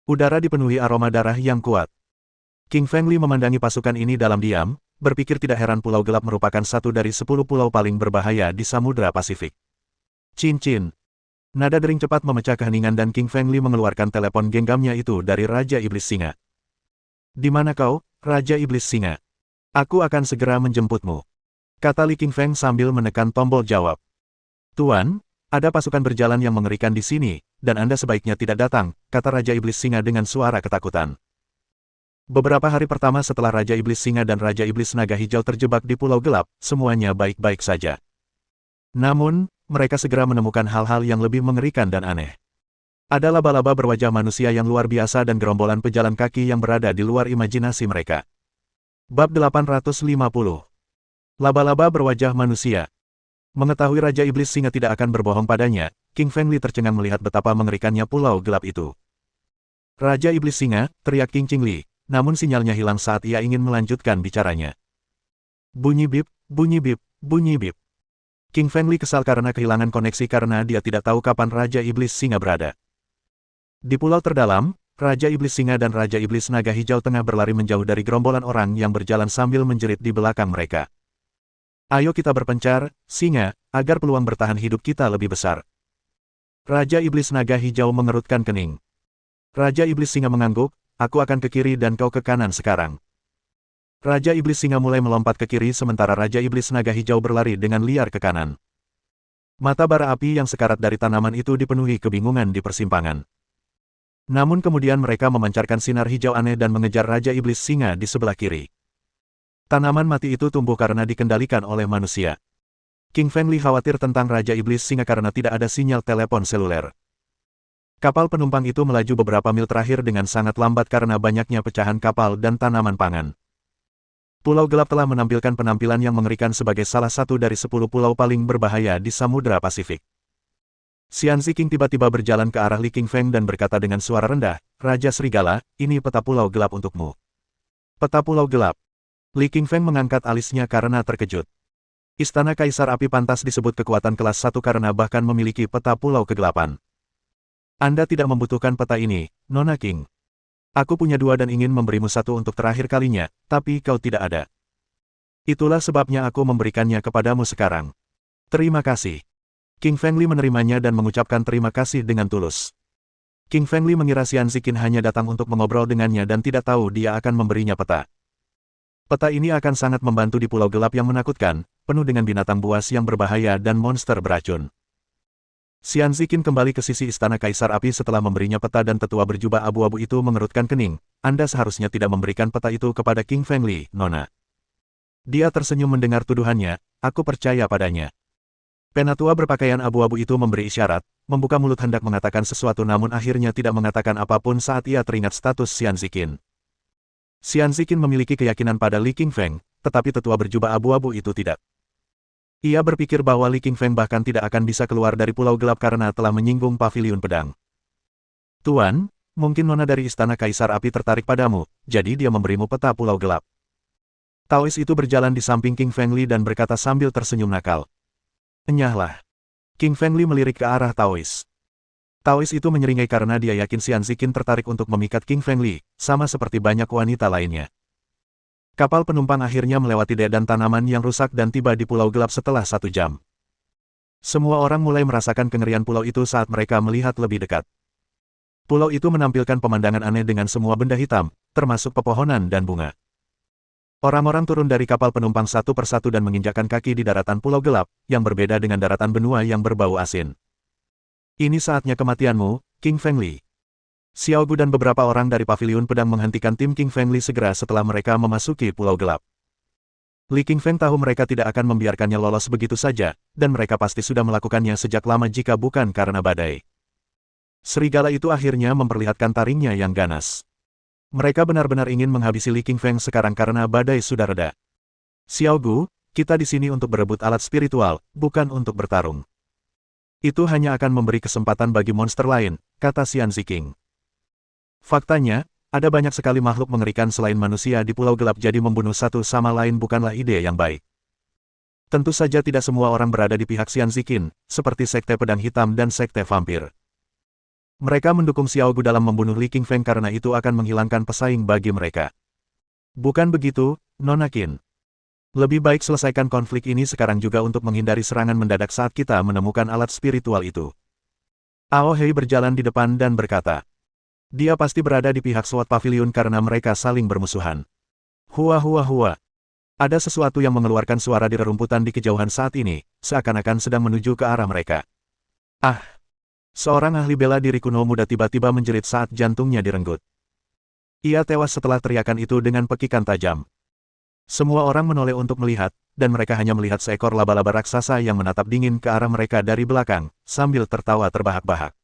Udara dipenuhi aroma darah yang kuat. King Fengli memandangi pasukan ini dalam diam, berpikir tidak heran Pulau Gelap merupakan satu dari 10 pulau paling berbahaya di Samudra Pasifik. Cincin. Nada dering cepat memecah keheningan dan King Fengli mengeluarkan telepon genggamnya itu dari Raja Iblis Singa. Di mana kau, Raja Iblis Singa? Aku akan segera menjemputmu. Kata Li King Feng sambil menekan tombol jawab. Tuan, ada pasukan berjalan yang mengerikan di sini, dan Anda sebaiknya tidak datang, kata Raja Iblis Singa dengan suara ketakutan. Beberapa hari pertama setelah Raja Iblis Singa dan Raja Iblis Naga Hijau terjebak di Pulau Gelap, semuanya baik-baik saja. Namun, mereka segera menemukan hal-hal yang lebih mengerikan dan aneh. Ada laba-laba berwajah manusia yang luar biasa dan gerombolan pejalan kaki yang berada di luar imajinasi mereka. Bab 850. Laba-laba berwajah manusia. Mengetahui Raja Iblis Singa tidak akan berbohong padanya, King Fengli tercengang melihat betapa mengerikannya Pulau Gelap itu. Raja Iblis Singa, teriak King Qingli, namun sinyalnya hilang saat ia ingin melanjutkan bicaranya. Bunyi bip, bunyi bip, bunyi bip. King Fengli kesal karena kehilangan koneksi karena dia tidak tahu kapan Raja Iblis Singa berada. Di pulau terdalam, Raja Iblis Singa dan Raja Iblis Naga Hijau tengah berlari menjauh dari gerombolan orang yang berjalan sambil menjerit di belakang mereka. Ayo kita berpencar, Singa, agar peluang bertahan hidup kita lebih besar. Raja Iblis Naga Hijau mengerutkan kening. Raja Iblis Singa mengangguk, aku akan ke kiri dan kau ke kanan sekarang. Raja Iblis Singa mulai melompat ke kiri sementara Raja Iblis Naga Hijau berlari dengan liar ke kanan. Mata bara api yang sekarat dari tanaman itu dipenuhi kebingungan di persimpangan. Namun kemudian mereka memancarkan sinar hijau aneh dan mengejar Raja Iblis Singa di sebelah kiri. Tanaman mati itu tumbuh karena dikendalikan oleh manusia. King Fengli khawatir tentang Raja Iblis Singa karena tidak ada sinyal telepon seluler. Kapal penumpang itu melaju beberapa mil terakhir dengan sangat lambat karena banyaknya pecahan kapal dan tanaman pangan. Pulau Gelap telah menampilkan penampilan yang mengerikan sebagai salah satu dari 10 pulau paling berbahaya di Samudra Pasifik. Xian Ziqing tiba-tiba berjalan ke arah Li King Feng dan berkata dengan suara rendah, Raja Serigala, ini peta Pulau Gelap untukmu. Peta Pulau Gelap. Li Qingfeng mengangkat alisnya karena terkejut. Istana Kaisar Api pantas disebut kekuatan kelas 1 karena bahkan memiliki peta Pulau Kegelapan. Anda tidak membutuhkan peta ini, Nona King. Aku punya 2 dan ingin memberimu 1 untuk terakhir kalinya, tapi kau tidak ada. Itulah sebabnya aku memberikannya kepadamu sekarang. Terima kasih. King Fengli menerimanya dan mengucapkan terima kasih dengan tulus. King Fengli mengira Xian Ziqin hanya datang untuk mengobrol dengannya dan tidak tahu dia akan memberinya peta. Peta ini akan sangat membantu di Pulau Gelap yang menakutkan, penuh dengan binatang buas yang berbahaya dan monster beracun. Xian Ziqin kembali ke sisi Istana Kaisar Api setelah memberinya peta dan tetua berjubah abu-abu itu mengerutkan kening. Anda seharusnya tidak memberikan peta itu kepada King Fengli, Nona. Dia tersenyum mendengar tuduhannya, aku percaya padanya. Penatua berpakaian abu-abu itu memberi isyarat, membuka mulut hendak mengatakan sesuatu namun akhirnya tidak mengatakan apapun saat ia teringat status Xian Ziqin. Xian Ziqin memiliki keyakinan pada Li Qingfeng, tetapi tetua berjubah abu-abu itu tidak. Ia berpikir bahwa Li Qingfeng bahkan tidak akan bisa keluar dari Pulau Gelap karena telah menyinggung paviliun pedang. Tuan, mungkin Nona dari Istana Kaisar Api tertarik padamu, jadi dia memberimu peta Pulau Gelap. Taois itu berjalan di samping King Fengli dan berkata sambil tersenyum nakal. Enyahlah. King Fengli melirik ke arah Taois. Taois itu menyeringai karena dia yakin Xian Ziqin tertarik untuk memikat King Fengli, sama seperti banyak wanita lainnya. Kapal penumpang akhirnya melewati dedan tanaman yang rusak dan tiba di Pulau Gelap setelah 1 jam. Semua orang mulai merasakan kengerian pulau itu saat mereka melihat lebih dekat. Pulau itu menampilkan pemandangan aneh dengan semua benda hitam, termasuk pepohonan dan bunga. Orang-orang turun dari kapal penumpang satu persatu dan menginjakkan kaki di daratan Pulau Gelap, yang berbeda dengan daratan benua yang berbau asin. Ini saatnya kematianmu, King Fengli. Xiao Gu dan beberapa orang dari paviliun pedang menghentikan tim King Fengli segera setelah mereka memasuki Pulau Gelap. Li Qingfeng tahu mereka tidak akan membiarkannya lolos begitu saja, dan mereka pasti sudah melakukannya sejak lama jika bukan karena badai. Serigala itu akhirnya memperlihatkan taringnya yang ganas. Mereka benar-benar ingin menghabisi Li Qingfeng sekarang karena badai sudah reda. Xiao Gu, kita di sini untuk berebut alat spiritual, bukan untuk bertarung. Itu hanya akan memberi kesempatan bagi monster lain, kata Xian Ziqing. Faktanya, ada banyak sekali makhluk mengerikan selain manusia di Pulau Gelap jadi membunuh satu sama lain bukanlah ide yang baik. Tentu saja tidak semua orang berada di pihak Xian Ziqing, seperti Sekte Pedang Hitam dan Sekte Vampir. Mereka mendukung Xiao Gu dalam membunuh Li Qingfeng karena itu akan menghilangkan pesaing bagi mereka. Bukan begitu, Nona Qin. Lebih baik selesaikan konflik ini sekarang juga untuk menghindari serangan mendadak saat kita menemukan alat spiritual itu. Ao Hei berjalan di depan dan berkata. Dia pasti berada di pihak SWAT Pavilion karena mereka saling bermusuhan. Hua hua hua. Ada sesuatu yang mengeluarkan suara di rerumputan di kejauhan saat ini, seakan-akan sedang menuju ke arah mereka. Ah! Seorang ahli bela diri kuno muda tiba-tiba menjerit saat jantungnya direnggut. Ia tewas setelah teriakan itu dengan pekikan tajam. Semua orang menoleh untuk melihat, dan mereka hanya melihat seekor laba-laba raksasa yang menatap dingin ke arah mereka dari belakang, sambil tertawa terbahak-bahak.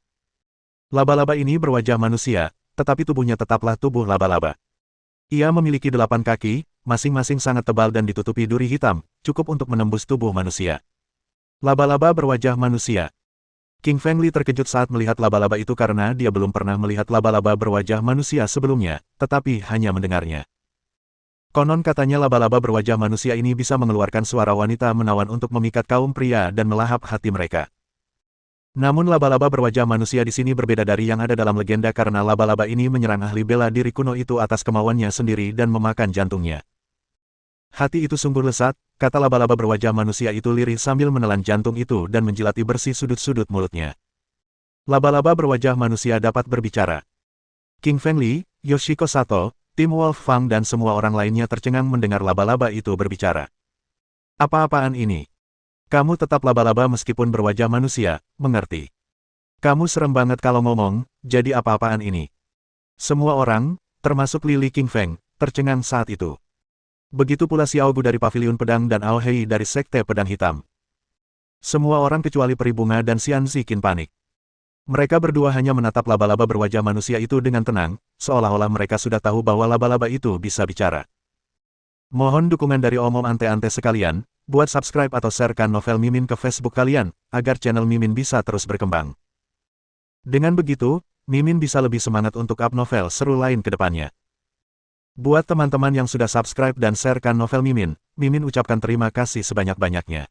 Laba-laba ini berwajah manusia, tetapi tubuhnya tetaplah tubuh laba-laba. Ia memiliki 8 kaki, masing-masing sangat tebal dan ditutupi duri hitam, cukup untuk menembus tubuh manusia. Laba-laba berwajah manusia. King Fengli terkejut saat melihat laba-laba itu karena dia belum pernah melihat laba-laba berwajah manusia sebelumnya, tetapi hanya mendengarnya. Konon katanya laba-laba berwajah manusia ini bisa mengeluarkan suara wanita menawan untuk memikat kaum pria dan melahap hati mereka. Namun laba-laba berwajah manusia di sini berbeda dari yang ada dalam legenda karena laba-laba ini menyerang ahli bela diri kuno itu atas kemauannya sendiri dan memakan jantungnya. Hati itu sungguh lesat, kata laba-laba berwajah manusia itu lirih sambil menelan jantung itu dan menjilati bersih sudut-sudut mulutnya. Laba-laba berwajah manusia dapat berbicara. King Fengli, Yoshiko Sato, tim Wolf Fang dan semua orang lainnya tercengang mendengar laba-laba itu berbicara. Apa-apaan ini? Kamu tetap laba-laba meskipun berwajah manusia, mengerti? Kamu serem banget kalau ngomong, jadi apa-apaan ini? Semua orang, termasuk Li Qingfeng, tercengang saat itu. Begitu pula Xiao Gu dari Paviliun Pedang dan Ao Hei dari Sekte Pedang Hitam. Semua orang kecuali Peri Bunga dan Xian Ziqin panik. Mereka berdua hanya menatap laba-laba berwajah manusia itu dengan tenang, seolah-olah mereka sudah tahu bahwa laba-laba itu bisa bicara. Mohon dukungan dari omom ante-ante sekalian, buat subscribe atau sharekan novel Mimin ke Facebook kalian, agar channel Mimin bisa terus berkembang. Dengan begitu, Mimin bisa lebih semangat untuk up novel seru lain ke depannya. Buat teman-teman yang sudah subscribe dan sharekan novel Mimin, Mimin ucapkan terima kasih sebanyak-banyaknya.